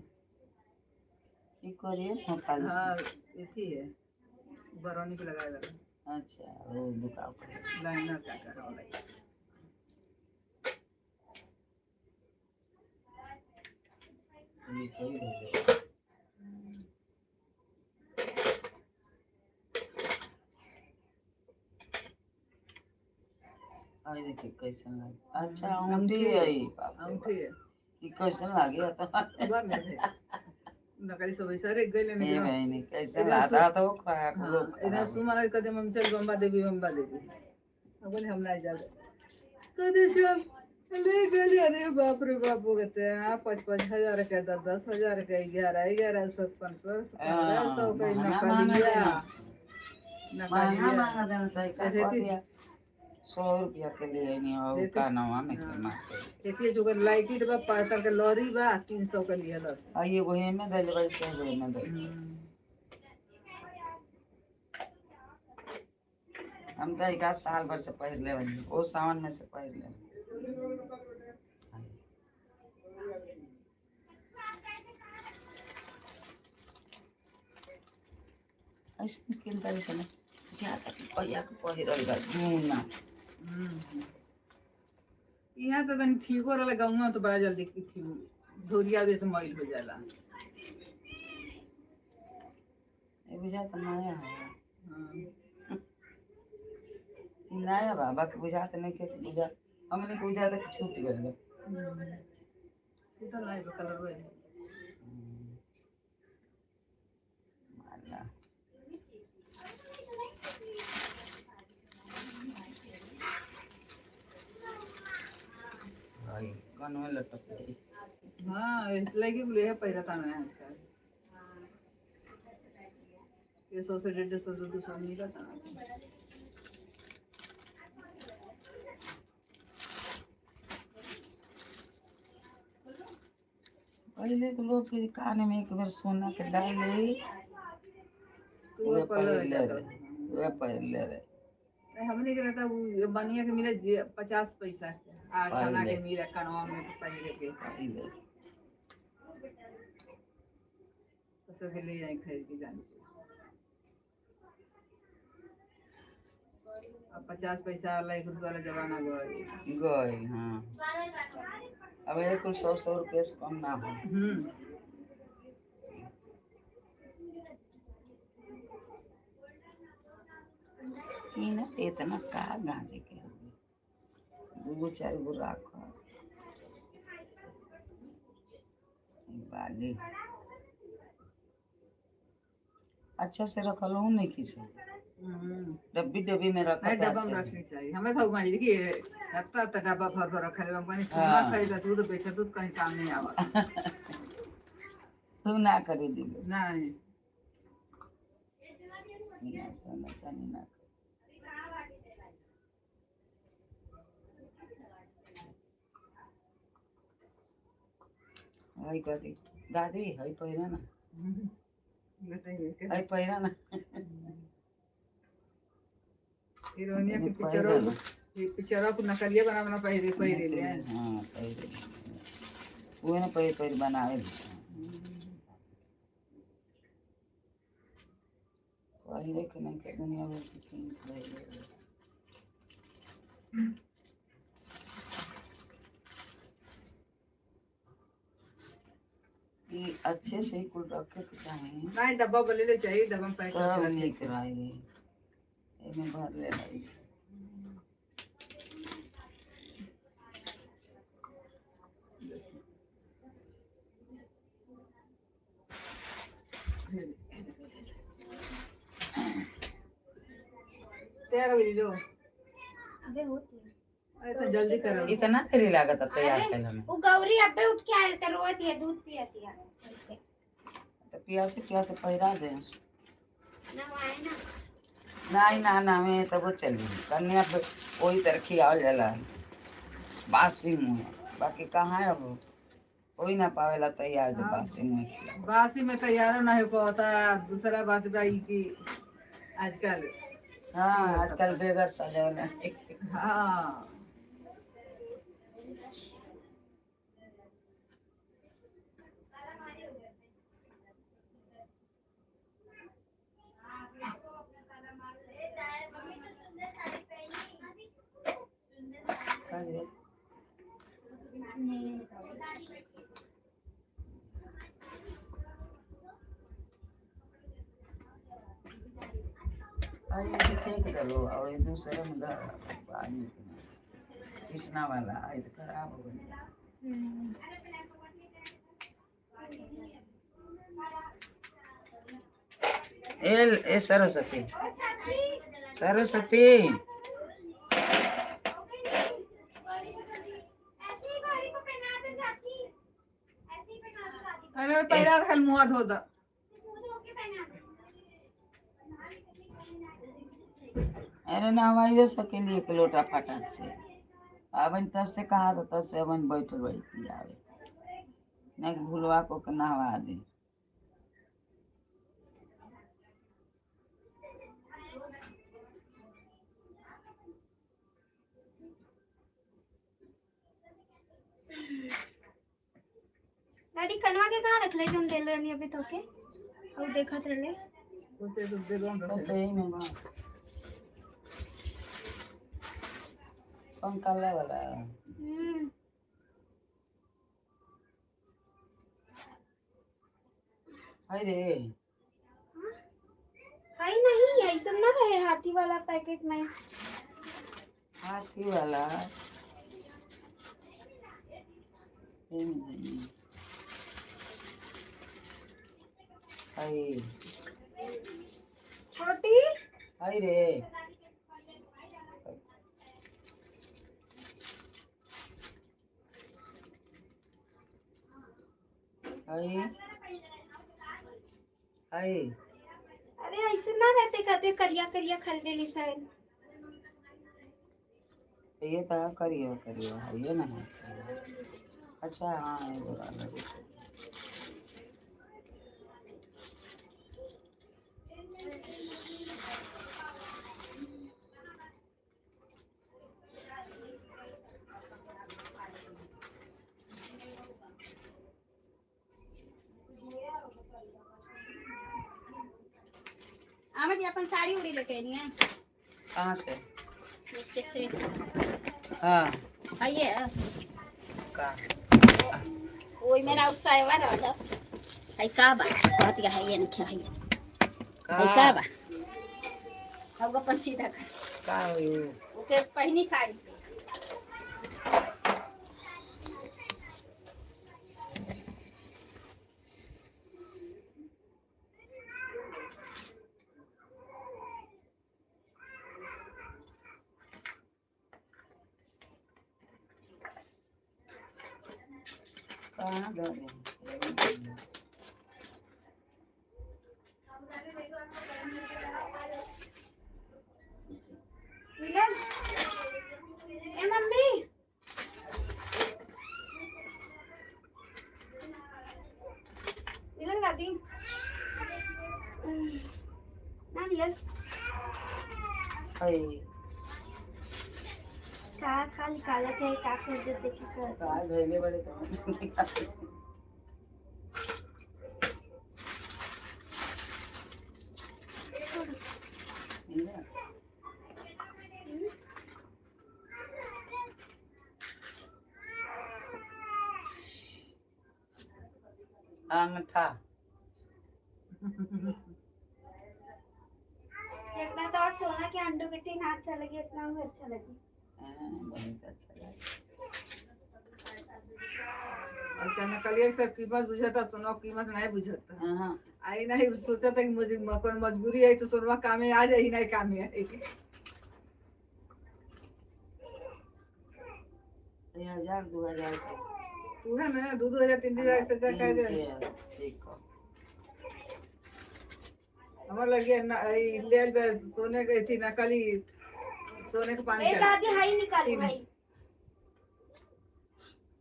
की करिए 45 हाँ इथी है बरौनी पे लगाया वाला अच्छा वो दुकान पर लाइनर का करा वाला ये कोई नहीं आई देखिए कैसन लगे अच्छा अंगूठी है अंगूठी है ये कैसन लगे तो बार नहीं नकली सब सारे गले में ये भाई नहीं कैसन लाता तो खराब हाँ लोग इधर सुमार कदे हम चल बम्बा देवी अब बोले हम नहीं जाते कदे चल ले गली अरे बाप रे बाप कहते हैं 5,000 के 10,000 के 11,100 1500 का नकलिया महंगा महंगा देना चाहिए क्या 100 रुपया के लिए नहीं हो का नाम में मारते देखिए जो लाइट बा पातर के लॉरी बा 300 के लिए लस आइए वो में दे ले से वो में दे हम तो एक साल भर से पहले ले बनी वो सावन में से पहले ऐसे किन तरीके से जाता कि पैया के पहिरल बा ना यहाँ तो तनी ठीको रहला गाँव तो बड़ा जल्दी थी धोरिया जैसे मैल हो जाला ये बुझा तो नया है नया बाबा के बुझात नहीं के बुझा हमने के बुझा तक छूट गइल बा इधर लाई कलर वे माला भाई कान में लटक गई हाँ लगी बोले है पैरा ताना है ये 100 से 150 200 मिला था पहले तो लोग के कान में एक बार सोना के डाल ले वो पहले रहे हमने के रहता वो बनिया के मिले 50 पैसा आ खाना के मिले कनवा में पहले के तो सब ले जाए खरीद के जाने अब 50 पैसा वाला 1 रुपया वाला जमाना गए हाँ अब एक 100 रुपये से कम ना हो ना इतना का गांजे के दो चार गो राखो बाली अच्छा से रखल हूँ नहीं किसी डब्बी डब्बी में रखा डब्बा में रखनी चाहिए हमें तो मानी देखिए रखता था डब्बा भर भर रखा है हमने सोना खरीदा दूध बेचा दूध कहीं काम नहीं आवा तू ना करी दिलो नहीं ना सोना चांदी ना हई कथी दादी हई पहिरा ना हई पहिरा ना हीरोइनिया के मैंने पिक्चरों पहिरल। ये पिक्चरों को नकलिया बना पहिरे पहिरे ले हाँ पहिरे वो ने पहिर बनावे पहिरे के नहीं के दुनिया भर की किन पहिरे ये अच्छे से कुल रखे के चाहिए नहीं डब्बा बोले ले चाहिए डब्बा में पैक सब करके निक रही एमे भर ले रही तैयार हो लो अबे होती है अरे तो जल्दी करो इतना देरी लागत है तैयार करने में वो गौरी अबे उठ के आयल त रोती है दूध पियती है ऐसे तो पिया से पहिरा दे नवाए ना नहीं ना मैं तब वो चली कन्या पे वही तरह खियावल जाला बासी मुँह बाकी कहाँ है वो कोई ना पावेला तैयार जो बासी मुँह खिलावे। बासी में तैयार ना हो पाता दूसरा बात भाई की आजकल हाँ आजकल बेगर सजावल हाँ अरे फेंक दलो और ये दूसरे में पानी किसना वाला ये तो खराब हो गया ए सरस्वती सरस्वती अरे पैरा खल मुंह धो दा अरे नहवाइयो सकेली एक लोटा फटाक से अब तब से कहा तो तब से अब बैठल बैठी आवे नहीं भूलवा को के नहवा दे दादी कनवा के कहाँ रख ले जो हम देल रहनी अभी तो के और देखत रहले उसे तो दे दो सब तो यही में बा कौन काला वाला अरे भाई नहीं ऐसा ना रहे हाथी वाला पैकेट में हाथी वाला ये नहीं आई छोटी आई रे आई आई अरे ऐसे ना रहते कहते करिया करिया खरीदे ली शायद ये तो करियो ये ना है अच्छा हाँ ये बुरा लगे आमा जी अपन साड़ी उड़ी लेके आई है कहाँ से नीचे से हाँ आइए का ओई मेरा उससे वाला वाला आई का बा बात का है ये नहीं है आई का बा अब अपन सीधा कर का हुई ओके पहनी साड़ी कहाँ गए मिलन ए मम्मी मिलन दादी ना मिलन आई का निकाला थे का कर देते की कर काय भेले बड़े तो अंगठा इतना तो और सोना के अंडों के 3 हाथ चलेगी इतना भी अच्छा लगी बहुत अच्छा लगा और क्या नकलिया सब कीमत बुझाता सोना कीमत नहीं बुझाता हाँ आई नहीं सोचा था कि मुझे कोई मजबूरी है तो सोनवा काम में आ जाए नहीं काम में आएगी 1000 2000 पूरा ना 2-2000 3,000 तक कह जाए देखो हमार लड़की ले सोने गई थी नकली सोने का पानी एक चढ़ा आधी हाई निकाली भाई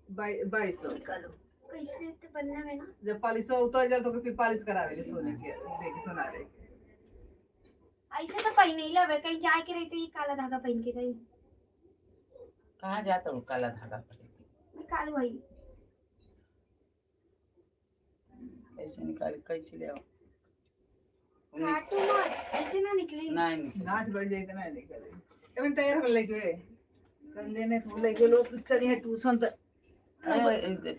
2200 निकालो कैसे इतने पन्ना में ना जब पॉलिश उतर जाए तो फिर पॉलिश करावे सोने के देखी सोना रे ऐसे तो पहन नहीं लवे कहीं जाए के रहते ये काला धागा पहन के गई कहाँ जाता हूँ काला धागा पड़ेगी निकालो भाई ऐसे निकाल कैसे ले आओ काटो मत ऐसे ना निकले नहीं निकल 8 बज जाए ना निकले कभी तैयार हो लेके कर लेने तो लेके लो चली है ट्यूशन तक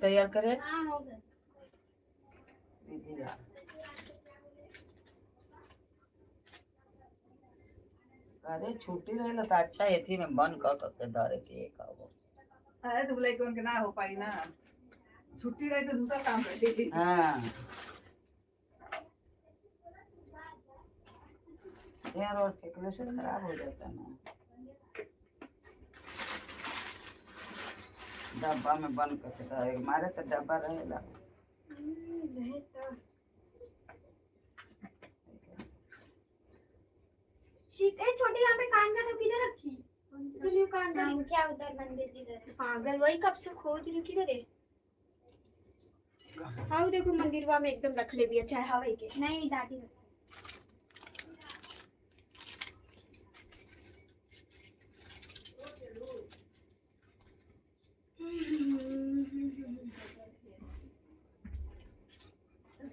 तैयार करे हाँ हो गया अरे छुट्टी रहेला तो अच्छा एथी में बंद कर के धरे के एक आવો अरे तो बोले कौन के ना हो पाई ना छुट्टी रही तो दूसरा काम करती हाँ यार और फेंकने से खराब हो जाता ना डब्बा में बंद करके रहे हमारे तो डब्बा रहेला शीते छोटी यहाँ पे कान का तो किधर रखी तो कान का क्या उधर मंदिर किधर पागल वही कब से खोज रही किधर है हाँ देखो मंदिर वहाँ में एकदम रख ले भी अच्छा है हवाई के नहीं दादी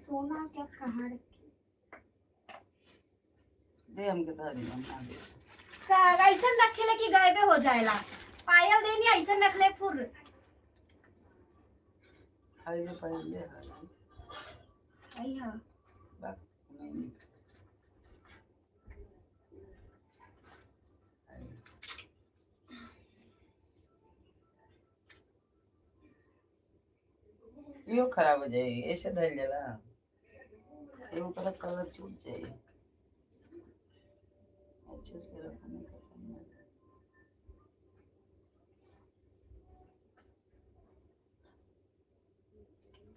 सोना क्या कहाँ रखी दे हमके धरी हम ना दे ऐसा रखे कि गायबे हो जाएला पायल देनी ऐसा रख ले फुर खाइले पहले आई हाँ बात नहीं यो खराब हो जाएगी ऐसे धर लेला ये ऊपर कलर छूट जाएगी अच्छे से रखने का करना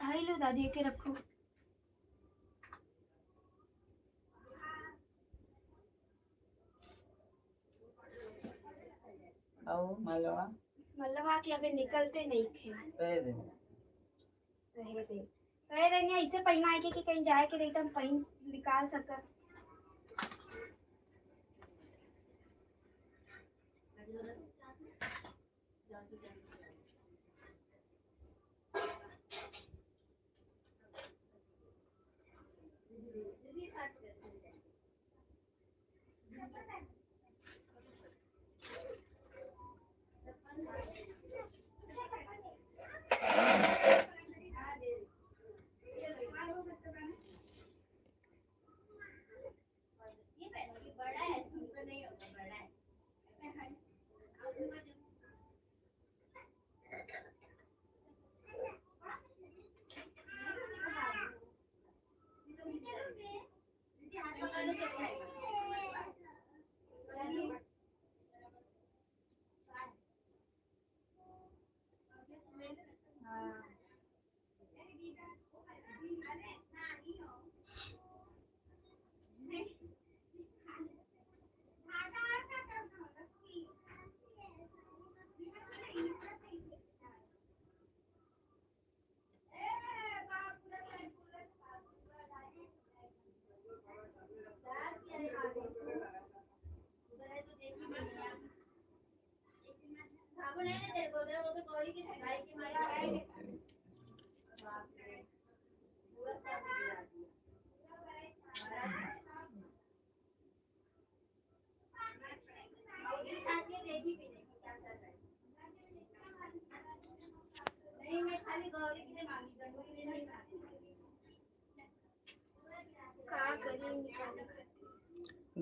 आई लो दादी के रखो आओ मालवा मतलब आके अभी निकलते नहीं थे कह दे रहे थे कह रहे हैं ऐसे पहना है कि कहीं जाए के नहीं तो हम पहन निकाल सका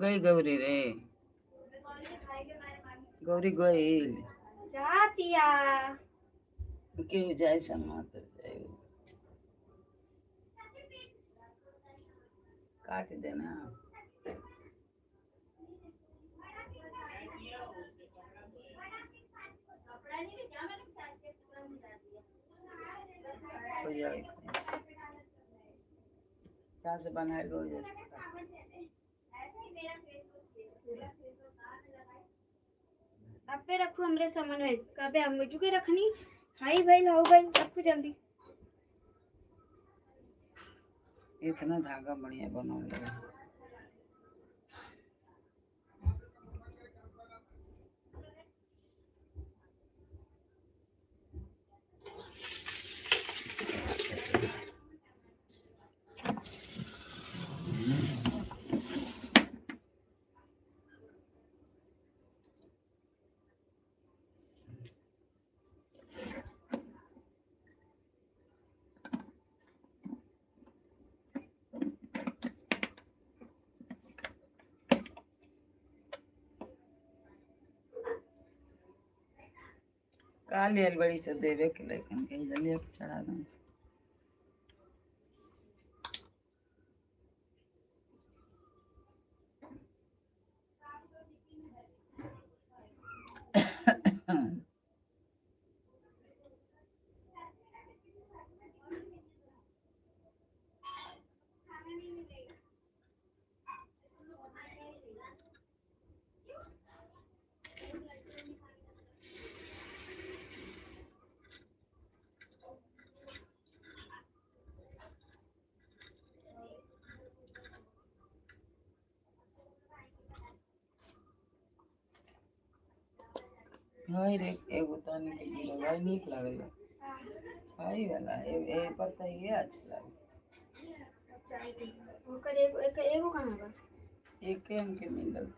गई गौरी रे, गौरी गई जातिया क्यों जाए समातर जाए, काट देना। हो जाए क्या से बनाए लो जैसे अब पे रखू हमरे सामान है कबे हम मुझे के रखनी हाई भाई लाओ भाई रखू जल्दी इतना धागा बढ़िया बना लिया। काली अलबड़ी से देवे के लेकिन कहीं जल्दी चढ़ा दूँ। हाय रे एगो ताने के गिरा भाई नीक लागल हाय वाला ए पता ये अच्छा लागल ओकर एगो कहां बा एक के हमके मिलल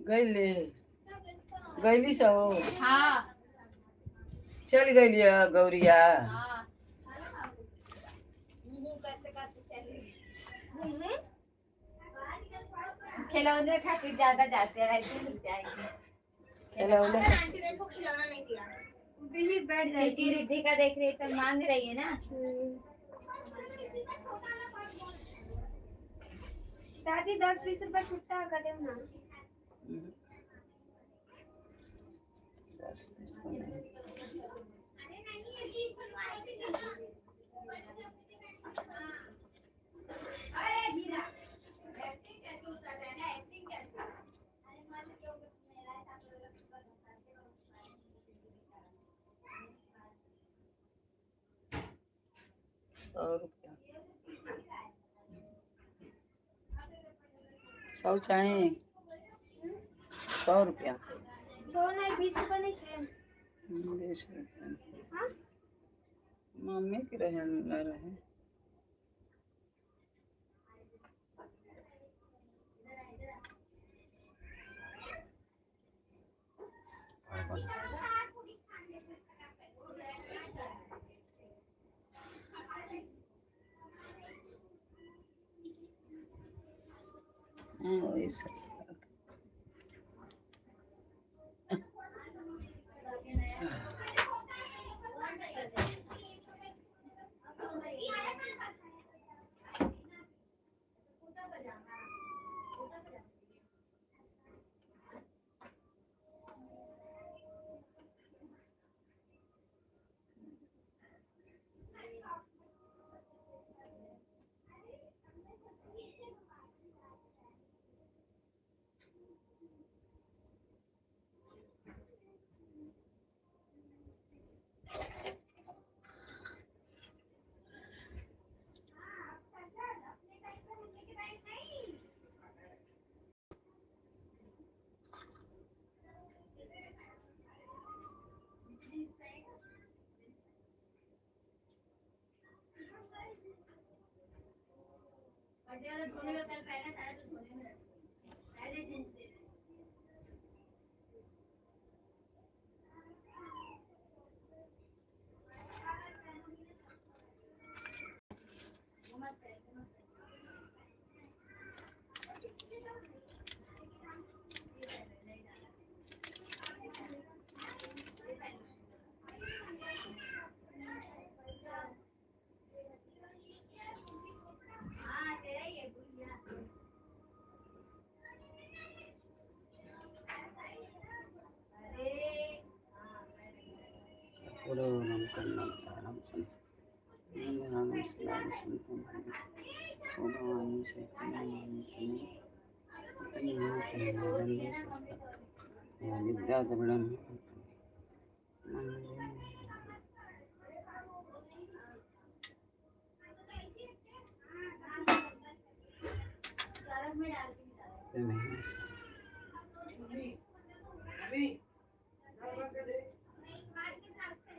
गईले गईली सो हाँ चल गईली गौरिया खिलौने खातिर ज्यादा जाते हैं ऐसे मिल जाएंगे। खिलौने आंटी ने इसको खिलौना नहीं दिया बिल्ली बैठ क्योंकि रिद्धि का देख रही तो मांग रही है ना। दादी 10-20 रुपए छुट्टा कर दे ना 10 तो नहीं 100 रुपया 100 चाहे 100 रुपया 100 नहीं 20 रुपये नहीं थे 20 रुपया हाँ मम्मी के रहे न रहे वही सब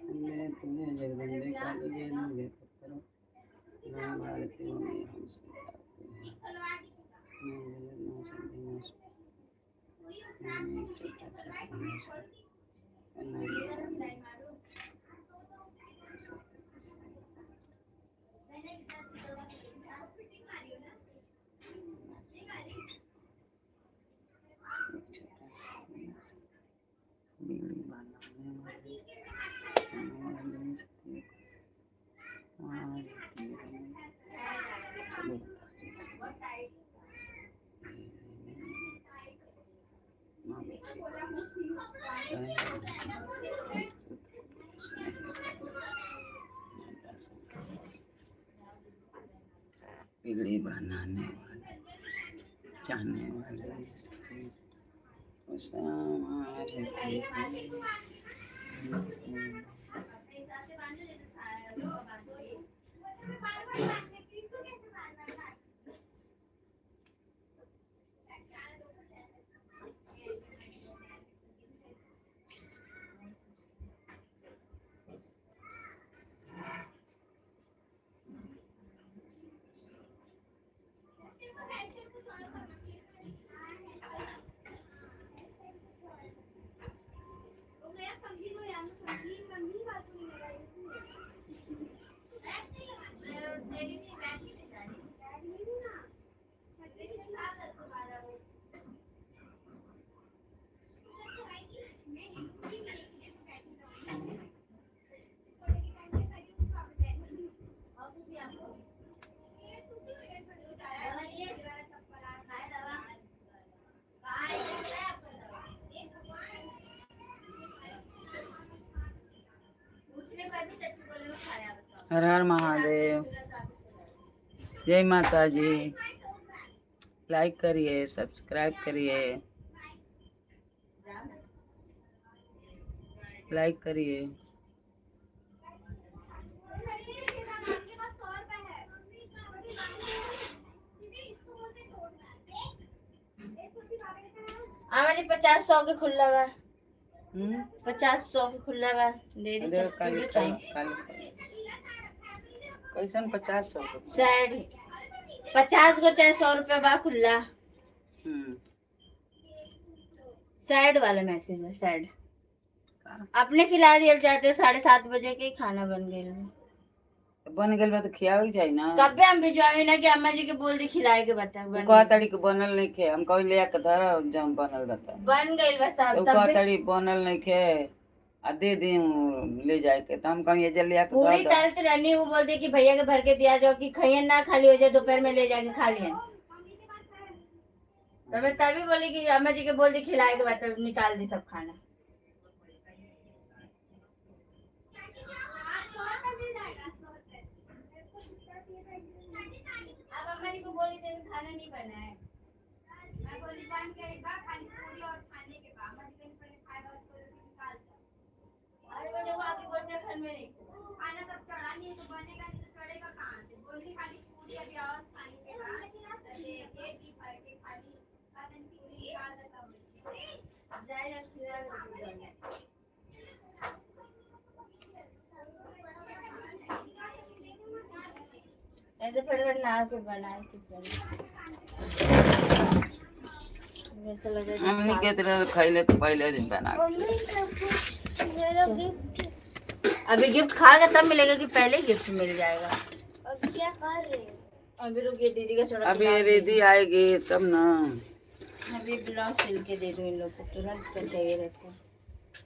मैं तुम्हें जगदम्बे काली जय दुर्गे करो माँ भारती मम्मी हम सब गाते हैं मैं जगत माँ संधि माँ छोटा सा बीड़ी बनाने वाली बिगड़ी बनाने वाले चाहने वाले हर हर महादेव। जय माता जी। लाइक करिए, सब्सक्राइब करिए, लाइक करिए। आमा जी 50-100 के खुला बा, 50-100 के खुला बा, दे दी देखो काली चट्टू चाय कैसन 50-100 सैड 50 को चाहे 100 रुपया बा खुला। सैड वाला मैसेज है, सैड अपने खिला दिया जाते 7:30 बजे के खाना बन गेल बा तो खियावे जाई ना। कब हम भिजवावे ना कि अम्मा जी के बोल दी खिलाए के बता वो कह तड़ी के बनल नहीं खे, हम कह ले के धर जम बनल बता बन गइल बस तो अब कह तब तड़ी बनल नहीं खे आ दे दी ले जाए के तो हम कहीं ये जल्दी आके पूरी धर तलत रहनी। वो बोल दी कि भैया के भर के दिया जाओ कि खाइए ना खाली हो जाए दोपहर में ले जाके खा लिया। तो मैं तभी बोली कि अम्मा जी के बोल दी खिलाए के बाद निकाल दी सब खाना। अब अम्मा जी को बोली थे खाना नहीं बना है। मैं बोली बन के एक बार खाली पूरी और खाने के बाद अम्मा जी ने खाएगा उसको निकाल दिया। अरे बने वो आके बोलते घर में नहीं खाना तब चढ़ा नहीं तो बनेगा नहीं तो चढ़ेगा कहाँ से। बोलती खाली पूरी अभी और खाने के बाद ये डी भर के खाली खाने पूरी निकाल देता हूँ जाएगा खिला। ऐसे फटाफट ना के बनाए वैसे लग रहा हमनी के तरह खैले के पहले दिन बना अभी गिफ्ट खाएगा तब मिलेगा कि पहले गिफ्ट मिल जाएगा। अब क्या कर रहे हो? अभी रुकिए दीदी का थोड़ा अभी रेडी आएगी तब ना। अभी ब्लाउज सिल के दे दो इन लोग को, तुरंत का चाहिए रहता है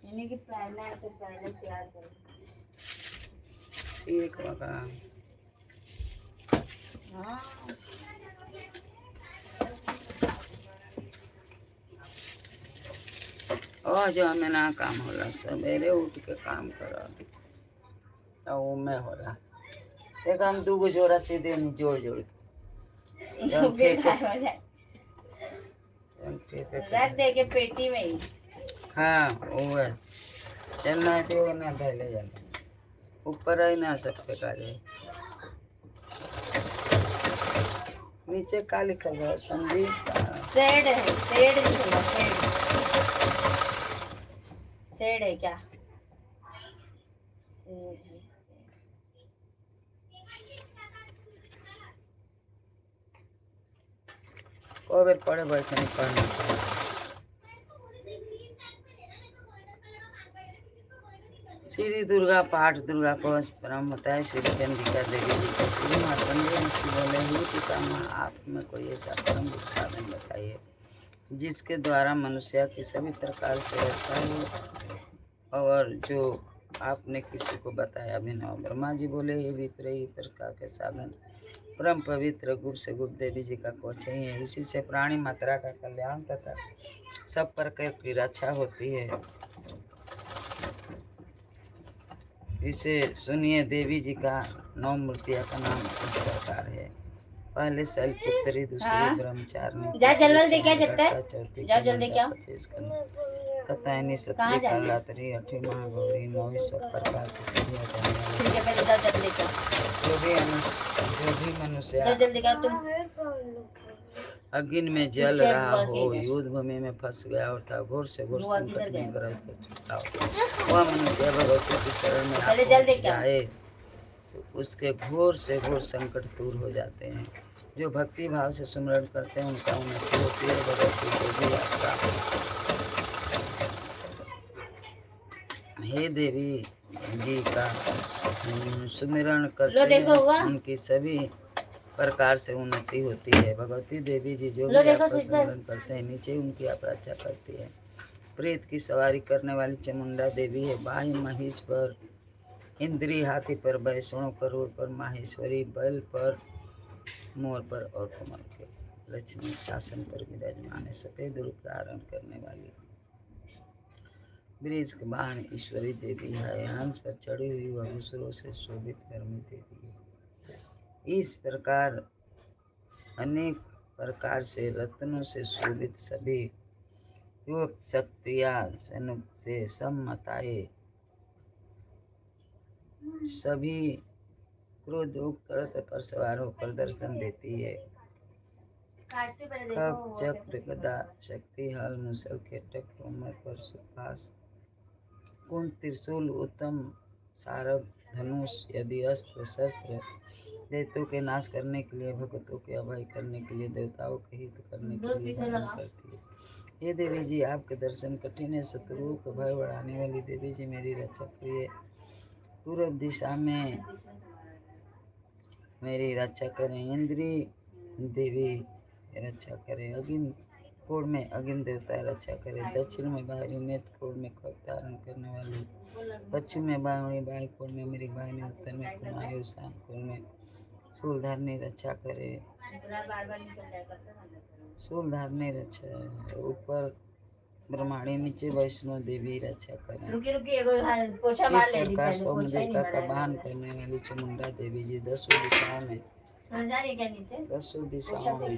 यानी कि पहना है तो पहले तैयार करो। एक वका हाँ ओ जो हमें ना काम होला सवेरे उठ के काम करा तो वो में होला एक हम 2 जोड़ा सीधे नहीं जोड़ जोड़ के जौन रख दे के पेटी में ही। हाँ वो है चलना है तो ना धैले जाना ऊपर है ना सब पे का जाए नीचे का लिखल है संदीप सेड है, सेड लिखा है, सेड है क्या? सेड है। को बेर पढ़े बैठे नहीं पढ़ना श्री दुर्गा पाठ दुर्गा कवच परम होता है। श्री चंडिका देवी जी को श्री मार्कंडेय ऋषि बोले ही पितामह आप में कोई ऐसा परम साधन बताइए जिसके द्वारा मनुष्य की सभी प्रकार से रक्षा हो और जो आपने किसी को बताया अभिनव। ब्रह्मा जी बोले ये विप्र ही प्रकार के साधन परम पवित्र गुप्त से गुप्त देवी जी का कवच ही है। इसी से प्राणी मात्रा का कल्याण तथा सब प्रकार की रक्षा होती है। इसे सुनिए देवी जी का 9 मूर्तियां का नाम इस प्रकार है। पहले शैलपुत्री, दूसरी ब्रह्मचारिणी, जा जल्दी दे क्या जब तक चौथी जा जल्दी क्या कतायनी, सतरी कालातरी, 8वीं महागौरी, 9वीं सब प्रकार की सभी जो भी मनुष्य जल्दी का तुम अग्नि में जल रहा हो, युद्ध भूमि में फंस गया और था घोर से घोर संकट में ग्रस्त हो चुका हो, वह मनुष्य भगवती की शरण में पहुंच जाए तो उसके घोर से घोर संकट दूर हो जाते हैं। जो भक्ति भाव से सुमरण करते हैं उनका उन्नति होती है। भगवती देवी यात्रा हे देवी जी का सुमिरण करते हैं उनकी सभी प्रकार से उन्नति होती है। भगवती देवी जी जो भी आपका स्मरण करते हैं नीचे उनकी आप रक्षा करती है। प्रेत की सवारी करने वाली चामुंडा देवी है। बाह्य महिष पर, इंद्री हाथी पर, वैष्णव करोड़ पर, माहेश्वरी बैल पर, मोर पर और कमल के लक्ष्मी आसन पर विराजमान है। सफेद रूप धारण करने वाली ब्रिज के वाहन ईश्वरी देवी है। हंस पर चढ़ी हुई वह दूसरों से शोभित गर्मी देवी है। इस प्रकार अनेक प्रकार से रत्नों से शोभित सभी योग शक्तियां से सम्मताए सभी क्रोध पर सवार होकर दर्शन देती है। काटते पहले खग देखो वो चक्र गदा शक्ति हल मुसल खेटक तोमर पर सुपास कुंद त्रिशूल उत्तम सारग धनुष यदि अस्त्र शस्त्र दैत्यों के नाश करने के लिए भक्तों के अभय करने के लिए देवताओं के हित करने के लिए धारण करती है। हे देवी जी आपके दर्शन कठिन है, शत्रुओं को भय बढ़ाने वाली देवी जी मेरी रक्षा करिए। पूर्व दिशा में मेरी रक्षा करें, इंद्री देवी रक्षा करें, अग्नि कोण में अग्नि देवता रक्षा करें, दक्षिण में बाहरी नेत्र कोण में खग धारण करने वाली, पश्चिम में बावणी बाई कोण में मेरी बहनी, उत्तर में कुमारी उषा कोण में सूलधारनी रक्षा करे, सूलधारनी रक्षा ऊपर ब्रह्माणी नीचे वैष्णो देवी रक्षा करें। रुकी रुकी एगो पोछा मार ले इस दी प्रकार पहले सौ पोछा ही मुद्रिका नहीं का मारा वाहन करने वाली चामुंडा देवी जी दसों दिशाओं में समझा नहीं क्या नीचे 10 दिशाओं में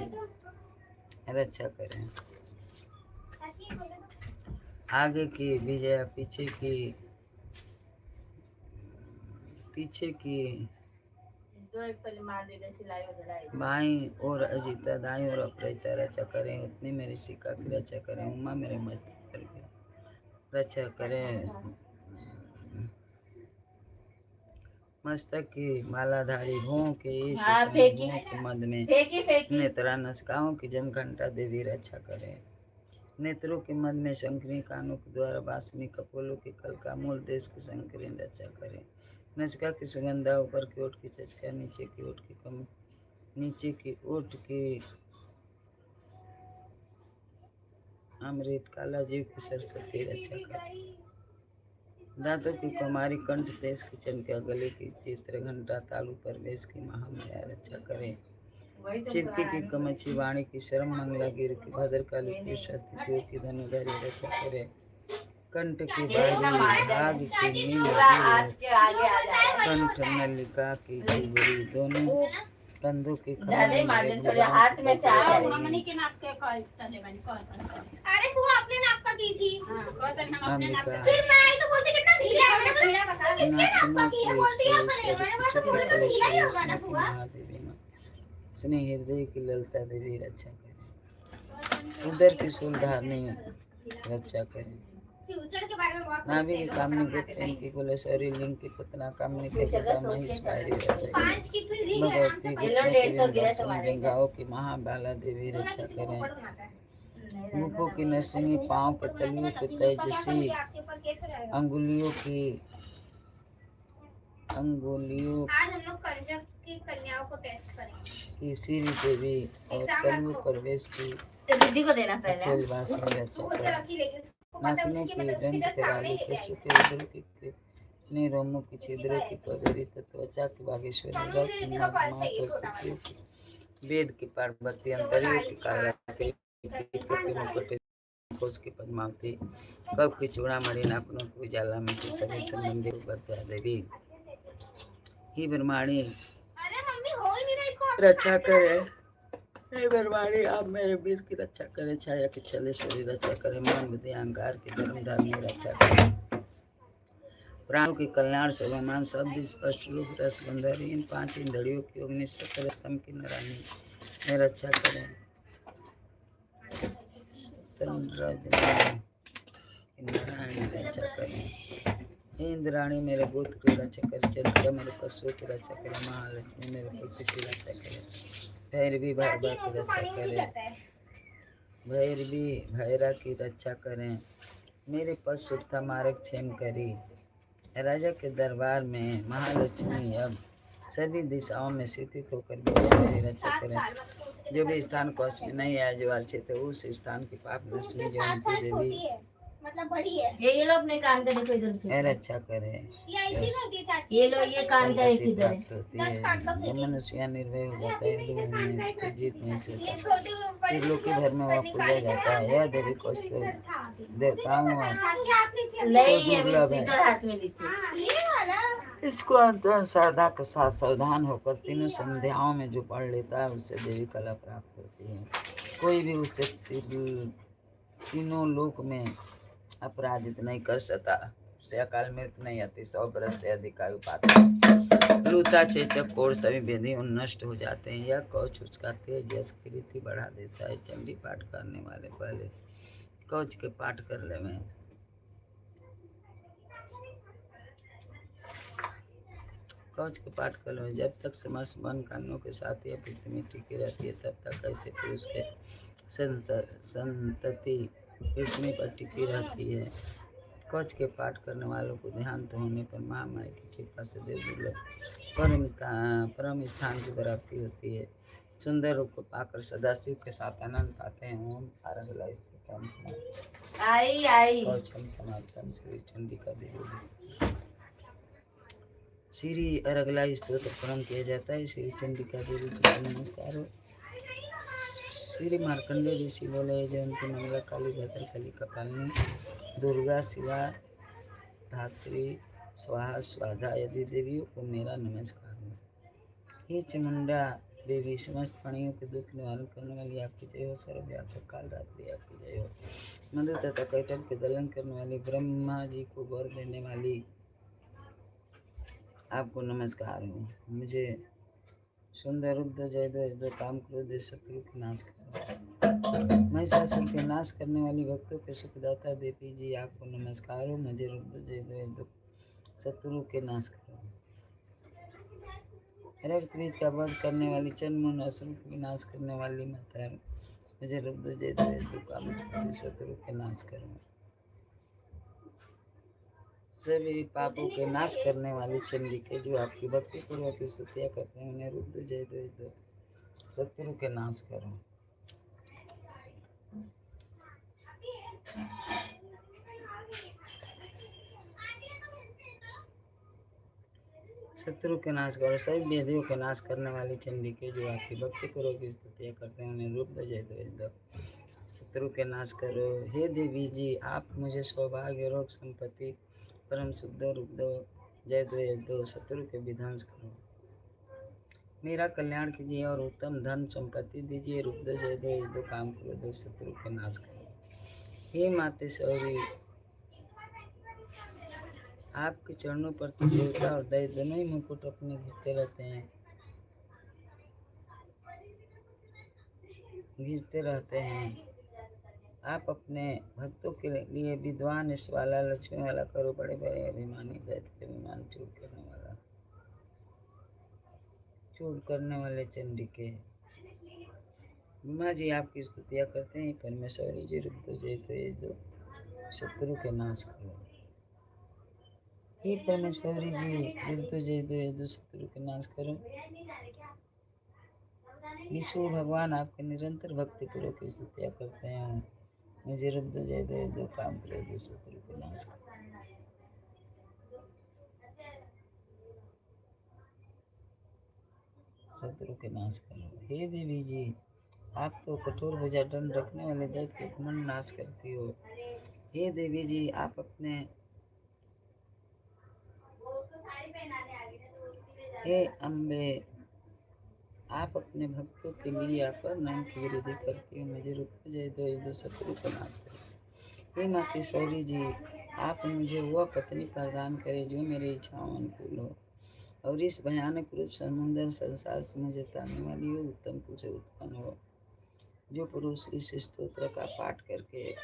रक्षा करें। आगे की विजया पीछे की दो एक पहले मार देने सिलाई उधड़ाई बाई और अजिता दाई और अपराजिता रक्षा करें, उतनी मेरी शिका की रक्षा करें, उमा मेरे मस्तक की रक्षा करें, मस्तक की मालाधारी भों के हाँ, फेंकी। के मध्य में फेंकी नेत्रा नस्काओं की जमघंटा देवी रक्षा करें, नेत्रों के मध्य में शंकरी, कानों के द्वारा वासनी, कपोलों के कल का मूल देश की शंकरी रक्षा करें, नचका की सुगंधा, ऊपर की ओट की चचका, नीचे की ओट की कम, नीचे की ओट की अमृत, काला जीव की सरस्वती रक्षा करें, दांतों की कुमारी, कंठ देश की चमकिया, गले की चित्र घंटा, तालु परवेश की महामाया रक्षा करें, चिपकी की कमची, वाणी की शर्म, मंगला गिर की भद्रकाली की स्थितियों की धनुधारी रक्षा करे, कंठ की बाली, भाग की नील, कंठ नलिका की जुबरी, दोनों कंधों की हाथ में से आ मम्मी के नाप के कॉल चले बनी कॉल अरे वो अपने नाप का की थी हां कॉल करने हम अपने नाप का फिर मैं आई तो बोलती कितना ढीला है मैंने बोला बता किसके नाप का की है बोलती है अपने मैंने बोला तो पूरे तो ढीला ही होगा ना बुआ स्नेह हृदय की ललता देवी रक्षा करें, उदर की सूलधारनी रक्षा करें, फ्यूचर के बारे में बहुत नाभि की कामनी के प्रेम की कुलेश्वरी, लिंग की पुतना कामनी के पिता महेश भाई रक्षा करें, पांच की फिर री भगवती की गंगाओं की महाबाला देवी रक्षा करें, मुखों की नरसिंही, पाँव के तलियों के तेजसी, अंगुलियों आज हम लोग कंजक की कन्याओं को टेस्ट करेंगे की श्री देवी और तलु प्रवेश की दीदी को देना पहले खेलवासिनी रक्षा वो तो करें, रखी लेकिन उसको पता है नाखूनों उसकी की मतलब उसके दंत जस्ट सामने कराली, ही केशों रहेगी के उदर की रोमों की छिद्रों की कबेरी, त्वचा की बागेश्वरी, रक्त मांस और की वेद की पार्वती, अंतरियों की काला की मुकुट, कोस की पद्मावती, कफ की चूड़ामणि, नाखूनों की उजाला में की सभी संबंधी उपद्या देवी ही ब्रह्माणी अरे मम्मी हो ही नहीं रहा इसको रक्षा करे, हे ब्रह्माणी आप मेरे वीर की रक्षा करें, छाया की छलेश्वरी रक्षा करें, मान बुद्धि अहंकार की धर्मधारणी रक्षा करें, प्राणों की कल्याण सर्वमान शब्द स्पष्ट रूप रसगंधारी, इन 5 इंद्रियों की अग्नि सकलतम की नारायणी में रक्षा करें, नारायणी रक्षा करें, इंद्राणी मेरे बुद्ध की रक्षा करें, चंद्रिका मेरे पशुओं की रक्षा करें, महालक्ष्मी मेरे पुत्र की रक्षा करें, भैरवी भैरवा की रक्षा करें, भैरवी भैरा की रक्षा करें, मेरे पद सुरता मार्ग क्षेम करी, राजा के दरबार में महालक्ष्मी अब सभी दिशाओं में स्थित होकर मेरी रक्षा करें, जो भी स्थान कौश में नहीं आया जो अर्चित है उस स्थान की पाप नशनी जयंती देवी मतलब बड़ी है ये लो अपने कान का देखो इधर से रक्षा करे, ये ऐसी में होती है चाची ये लो ये कान का एक इधर है प्राप्त होती है, जो मनुष्य निर्भय हो जाता है जीत नहीं ये सकता, छोटी बड़ी फिर लोक भर में वह पूजा जाता है, यह देवी कौश देवताओं चाची आपने ले ये दुर्लभ है। इधर हाथ में लीजिए हाँ ये वाला इसको अंतर श्रद्धा के साथ सावधान होकर तीनों संध्याओं में जो पढ़ लेता है उससे देवी कला प्राप्त होती है, कोई भी उससे तीनों लोक में अपराजित नहीं कर से अकाल मृत्यु नहीं आती, 100 वर्ष से अधिक आयु पाते। लूता चेचक कोढ़ सभी भेदी उन नष्ट हो जाते हैं। यह कौच उचकाते है, जस की रीति बढ़ा देता है। चंडी पाठ करने वाले पहले कौच के पाठ कर ले में। कौच के पाठ कर लो। जब तक समस्त मन कानों के साथ यह पृथ्वी में टिकी रहती है, तब तक ऐसे पुरुष के संतति पृथ्वी पर टिकी रहती है। कौच के पाठ करने वालों को देहांत होने पर महामाई की कृपा से देव दुर्लभ परम स्थान की प्राप्ति होती है। सुंदर रूप को पाकर सदाशिव के साथ आनंद पाते हैं। ओम आराधना कौचम समाप्तम श्री चंडिका देवी। श्री अरगला स्तोत्र प्रणाम किया जाता है। श्री चंडिका देवी को नमस्कार हो। श्री मार्कंडेय ऋषि बोले, जयंती मंगला काली भद्रकाली कपालिनी दुर्गा शिवा धात्री स्वाहा स्वाधा यदि देवियों को मेरा नमस्कार हो। हे चामुंडा देवी, समस्त प्राणियों के दुख निवारण करने वाली आपकी जय हो। सर्वव्यापक काल रात्रि आपकी जय हो। मधु तथा कैटभ के दलन करने वाली, ब्रह्मा जी को वर देने वाली आपको नमस्कार हो। मुझे सुंदर रूप दो, जय दो, दो काम क्रोध शत्रु के नाश करो। महिषासुर के नाश करने वाली, भक्तों के सुखदाता देवी जी आपको नमस्कार हो। मुझे रूप दो, जय दो, दो शत्रु के नाश करो। रक्त बीज का वध करने वाली, चंद्रमुन असुर के विनाश करने वाली माता, मुझे रूप दो, जय दो, दो काम क्रोध शत्रु के नाश करो। सभी पापों के नाश करने वाली चंडिके, जो आपकी भक्ति पूर्वक स्तुतियां करते हैं, उन्हें रूप दो, जय दो, दो शत्रु के नाश करो। शत्रु के नाश करो। सभी वेदियों के नाश करने वाली चंडिके, जो आपकी भक्ति पूर्वक स्तुतियां करते हैं, उन्हें रूप दो, जय दो, दो शत्रु के नाश करो। हे देवी जी, आप मुझे सौभाग्य, रोग, संपत्ति, परम शुद्ध रूप दो, जय दो, दो शत्रु के विध्वंस करो। मेरा कल्याण कीजिए और उत्तम धन संपत्ति दीजिए। रूप दो, जय दो, दो काम करो, दो शत्रु के नाश करो। हे माते शौरी, आपके चरणों पर तो देवता और दैत्य दोनों ही मुकुट अपने घिसते रहते हैं। आप अपने भक्तों के लिए विद्वान, यश वाला, लक्ष्मी वाला करो। बड़े बड़े अभिमानी दैत्य के अभिमान चूर करने वाले चंडिके, ब्रह्मा जी आपकी स्तुतियां करते हैं। परमेश्वरी जी, रूप दो, जय दो, शत्रु के नाश करो। हे परमेश्वरी जी, रूप दो, जय दो, शत्रु के नाश करो। विष्णु भगवान आपके निरंतर भक्ति पूर्वक स्तुतियां करते हैं। मुझे रूप दो, जय दो, काम करो, दो शत्रु के नाश करो। शत्रु के नाश करो। हे देवी जी, आप तो कठोर भुजा दंड रखने वाले दैत्य के घमंड नाश करती हो। हे देवी जी, आप अपने हे अम्बे, आप अपने भक्तों के लिए अपर नाम की वृद्धि करती हो। मुझे रूप दो, जय दो, शत्रु का नाश करो। हे माते शौरी जी, आप मुझे वह पत्नी प्रदान करें जो मेरी इच्छाओं अनुकूल हो और इस भयानक रूप समुद्र संसार से मुझे तारने वाली हो। उत्तम कुल से उत्पन्न हो। जो पुरुष इस स्तोत्र का पाठ करके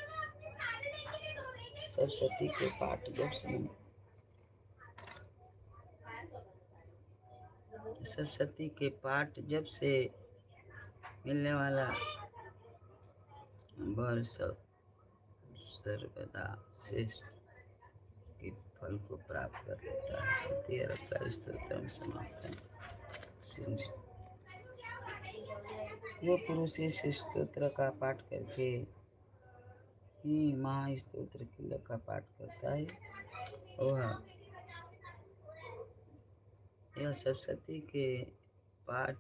सरस्वती के पाठ जब से मिलने वाला वर सर्वदा श्रेष्ठ के फल को प्राप्त कर लेता है। स्तोत्र समाप्त है। वो पुरुष इस स्तोत्र का पाठ करके ही महास्तोत्र किला का पाठ करता है, वह यह सरस्वती के पाठ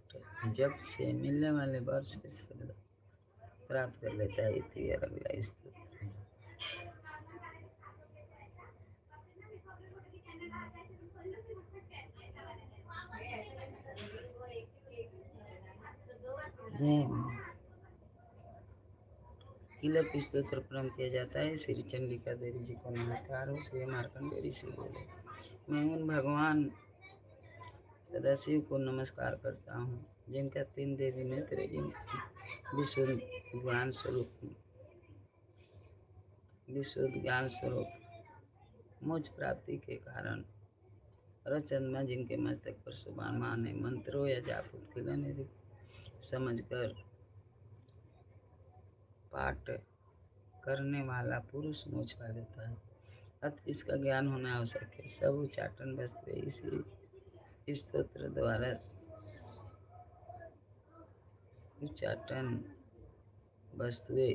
जब से मिलने वाले वर्ष से प्राप्त कर लेता है। इति अगला स्तोत्र। किलक स्तोत्र परम किया जाता है। श्री चंडिका देवी जी को नमस्कार हो। श्री मार्कंडेय ऋषि बोले, मैं उन भगवान सदाशिव को नमस्कार करता हूँ जिनका 3 देवी नेत्र, जिनका विशुद्ध ज्ञान स्वरूप मोक्ष प्राप्ति के कारण रचंद्रमा जिनके मस्तक पर सुबह ने मंत्रों या जाप उत्कीर्ण समझकर पाठ करने वाला पुरुष मोक्ष पा लेता है। अतः इसका ज्ञान होना आवश्यक है। सब उच्चाटन वस्तुएं इसी स्तोत्र द्वारा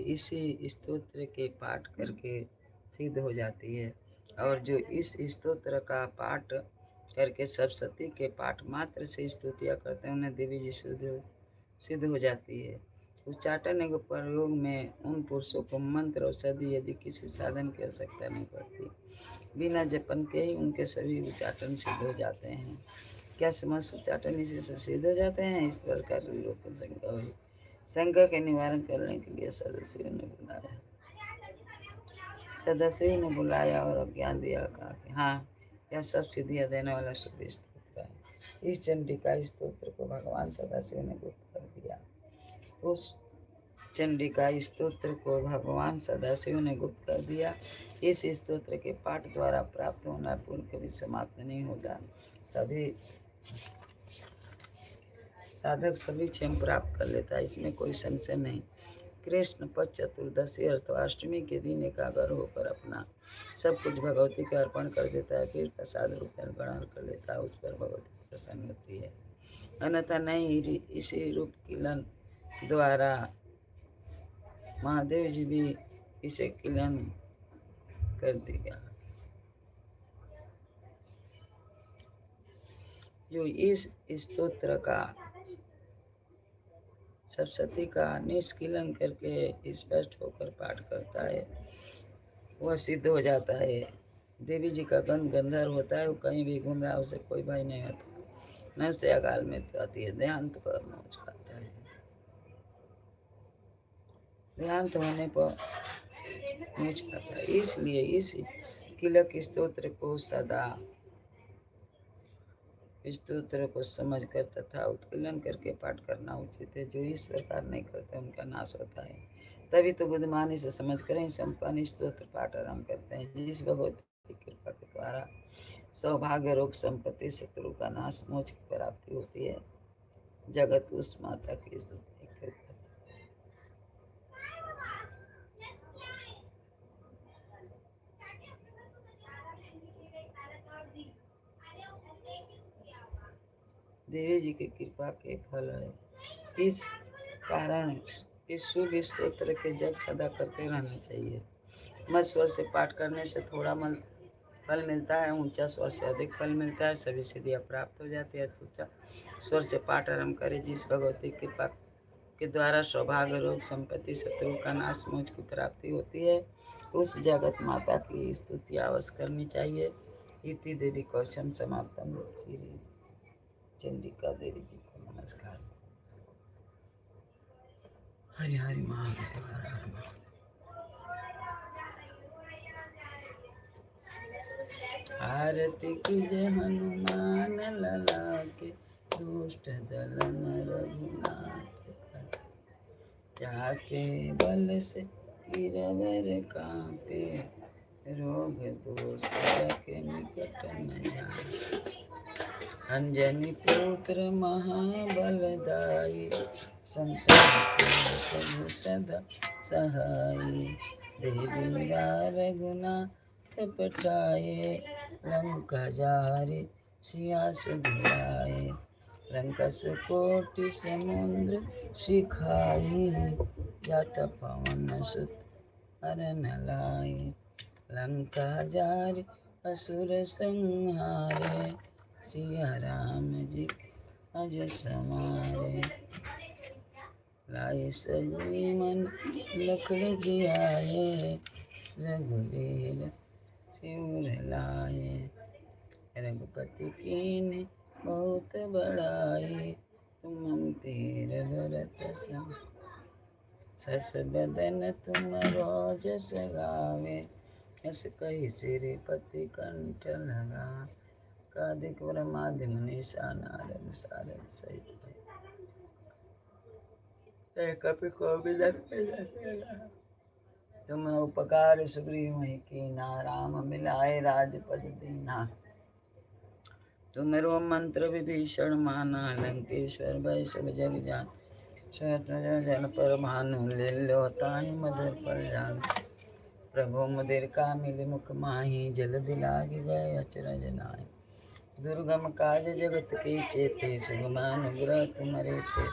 इसी स्तोत्र के पाठ करके सिद्ध हो जाती है। और जो इस स्तोत्र का पाठ करके सब सती के पाठ मात्र से स्तुतियाँ करते हैं, उन्हें देवी जी सिद्ध हो जाती है। उच्चाटन के प्रयोग में उन पुरुषों को मंत्र औषधि यदि किसी साधन की आवश्यकता नहीं पड़ती, बिना जपन के ही उनके सभी उच्चाटन सिद्ध हो जाते हैं। क्या समस्त उच्चाटन इसी से सिद्ध हो जाते हैं? इस प्रकार शंका के निवारण करने के लिए सदाशिव ने बुलाया और अज्ञान दिया, कहा कि हाँ, यह सब सिद्धियाँ देने वाला शुभ स्तोत्र है। इस चंडिका स्तोत्र को भगवान सदाशिव ने गुप्त कर दिया। उस चंडिका स्तोत्र को भगवान सदाशिव ने गुप्त कर दिया। इस स्तोत्र के पाठ द्वारा प्राप्त होना पुण्य कभी समाप्त नहीं होता। सभी साधक सभी क्षेम प्राप्त कर लेता है, इसमें कोई संशय नहीं। कृष्ण पक्ष चतुर्दशी अर्थात अष्टमी के दिन एकाग्र होकर अपना सब कुछ भगवती को अर्पण कर देता है, फिर प्रसाद रूप में ग्रहण कर लेता है, उस पर भगवती प्रसन्न होती है। अन्यथा नहीं, इसी रूप किलन द्वारा महादेव जी भी इसे किलन कर दिया। जो इस स्तोत्र का सप्तशती का निष्किलन करके स्पष्ट होकर पाठ करता है, वह सिद्ध हो जाता है। देवी जी का गंधर्व होता है, वो कहीं भी घूम रहा है, उसे कोई भय नहीं होता, न उसे अकाल मृत्यु आती है। देहांत पर मोक्ष पाता है। देहांत होने पर मोक्ष पाता है। इसलिए इस किलक स्तोत्र को समझकर तथा उत्कीर्ण करके पाठ करना उचित है। जो इस प्रकार नहीं करते उनका नाश होता है। तभी तो बुद्धिमान इसे समझ कर ही संपन्न स्तोत्र पाठ आरंभ करते हैं। जिस भगवती की कृपा के द्वारा सौभाग्य, रोग, संपत्ति, शत्रु का नाश, मोक्ष की प्राप्ति होती है, जगत उस माता की स्तुति करता है। देवी जी की कृपा के फल है। इस कारण इस शुभ स्तोत्र के जप सदा करते रहना चाहिए। मध्य स्वर से पाठ करने से थोड़ा फल मिलता है, ऊंचा स्वर से अधिक फल मिलता है, सभी सिद्धियाँ प्राप्त हो जाती है। ऊंचा स्वर से पाठ आरंभ करें। जिस भगवती की कृपा के द्वारा सौभाग्य, रोग, संपत्ति, शत्रु का नाश, मोक्ष की प्राप्ति होती है, उस जगत माता की स्तुति अवश्य करनी चाहिए। इति देवी कौशम समाप्तम। श्री चंडिका देवी जी को नमस्कार। हरि हरि महादेव। आरती कीजे हनुमान लला के, दुष्ट दलन रघुनाथ का। जाके बल से गिरवर कांपे, रोग दोष के निकट न जाए। अंजनी पुत्र महाबलदाई, संतन के प्रभु सदा सहाय। देवी रघुनाथ पठाए, लंका जारे सिया सुधराए। लंका सुकोटि समुद्र सिखाई, जात पवन सुत हरन लाए। लंका जारे असुर संहारे, सिया राम जी अज समारे। लाए सजीवन लखन जियाए, रघुवीर सिर लाए। रघुपति कीन्ही बहुत बड़ाई, तुम पे रघुरत सम। सस बदन तुम रोज सगावे, यस कही श्रीपति कंठ लगा, कादिक ब्रह्मादि मुनीसा नारद सारद सहित कपि को भी तुम उपकार सुग्रीव ही कीना, राम मिलाए राजपद दीना, तुमरो मंत्र विभीषण माना, लंकेश्वर भय सब जग जान, सहस्र जन पर भानु, लील्यो ताहि मधुर फल जान, प्रभु मुदिर का मिल मुख माही, जल दिलागी गए अचरज नाहि, दुर्गम काज जगत के चेते, सुगम अनुग्रह तुम्हारे ते,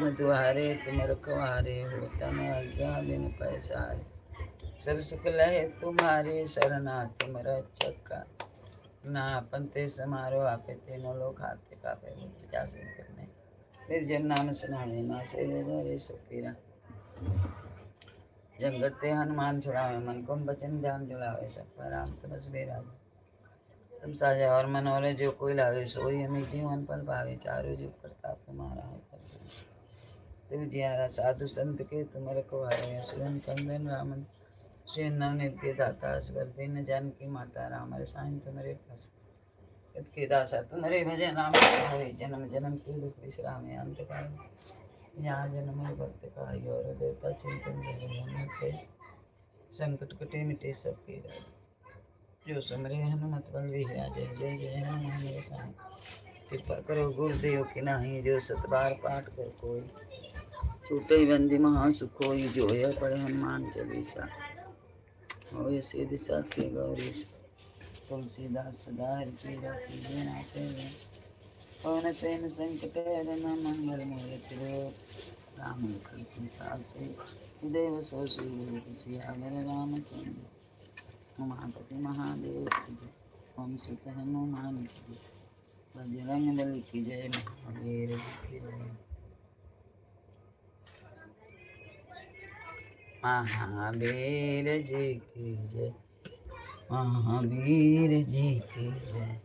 मधुआरे तुम रखवारे, हो तम आज्ञा बिन पैसारे, सब सुख लहे तुम्हारे शरणा, तुम रक्षक ना पंते समारो, आपे तीनों लोग हाथे कापे, जा संकट नहीं, निर्जन नाम सुनावे, ना से रे सुपीरा, जंगते हनुमान छुड़ावे, मन को बचन ध्यान दिलावे, सब पर राम तपस बेरा, तुम साजा और मनोरे जो कोई लावे, सोई हमें जीवन पल पावे, चारों जुग प्रताप तुम्हारा है पर तुम जियारा, साधु संत के तुम रखवारे, सुरन कंदन रामन श्री नवनीत के दाता, स्वर दीन जानकी माता, राम रसायन तुम्हारे पास के दासा, तुम्हारे भजन राम हरे, जन्म जन्म के दुख विश्रामे, अंत काल यहाँ जन्म भक्त का, और देवता चिंतन जय, संकट कटे मिटे सबके राज, जो समरे हनुमत बल विराज, जय जय हनुमान गोसाई, कृपा करो गुरुदेव की नाही, जो सत बार पाठ कर कोई, छूटे बंदी महासुख होई, जो यह पढ़े हनुमान चालीसा, होय सिद्ध सत्य गौरी, तुलसीदास सदा हरिचेरा कीजे नाथे, पवन तेन संकट हरन मंगल मूर्ति, राम लखन सीता से देव सो सुर सियावर रामचंद्र, उमापति महादेव की जय, ओम सीता हनुमान की जय, बजरंग बली की जय, महावीर की जय, महावीर जी की जय, महावीर जी की जय,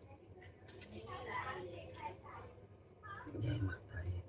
जय माता दी।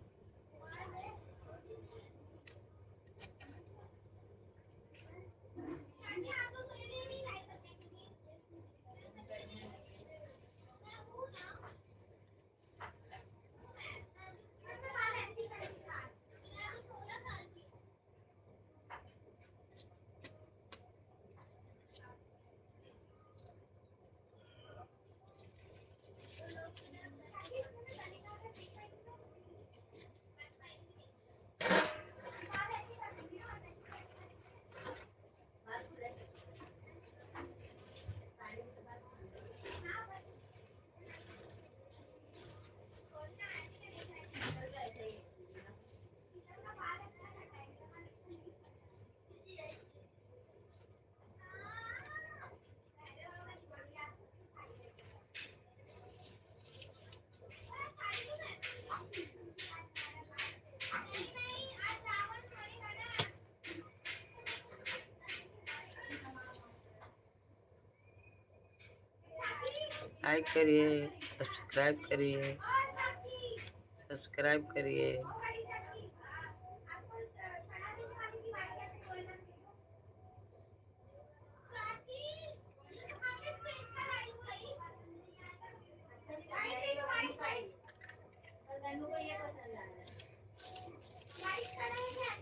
लाइक करिए, सब्सक्राइब करिए, सब्सक्राइब करिए। को ये पसंद आ रहा है।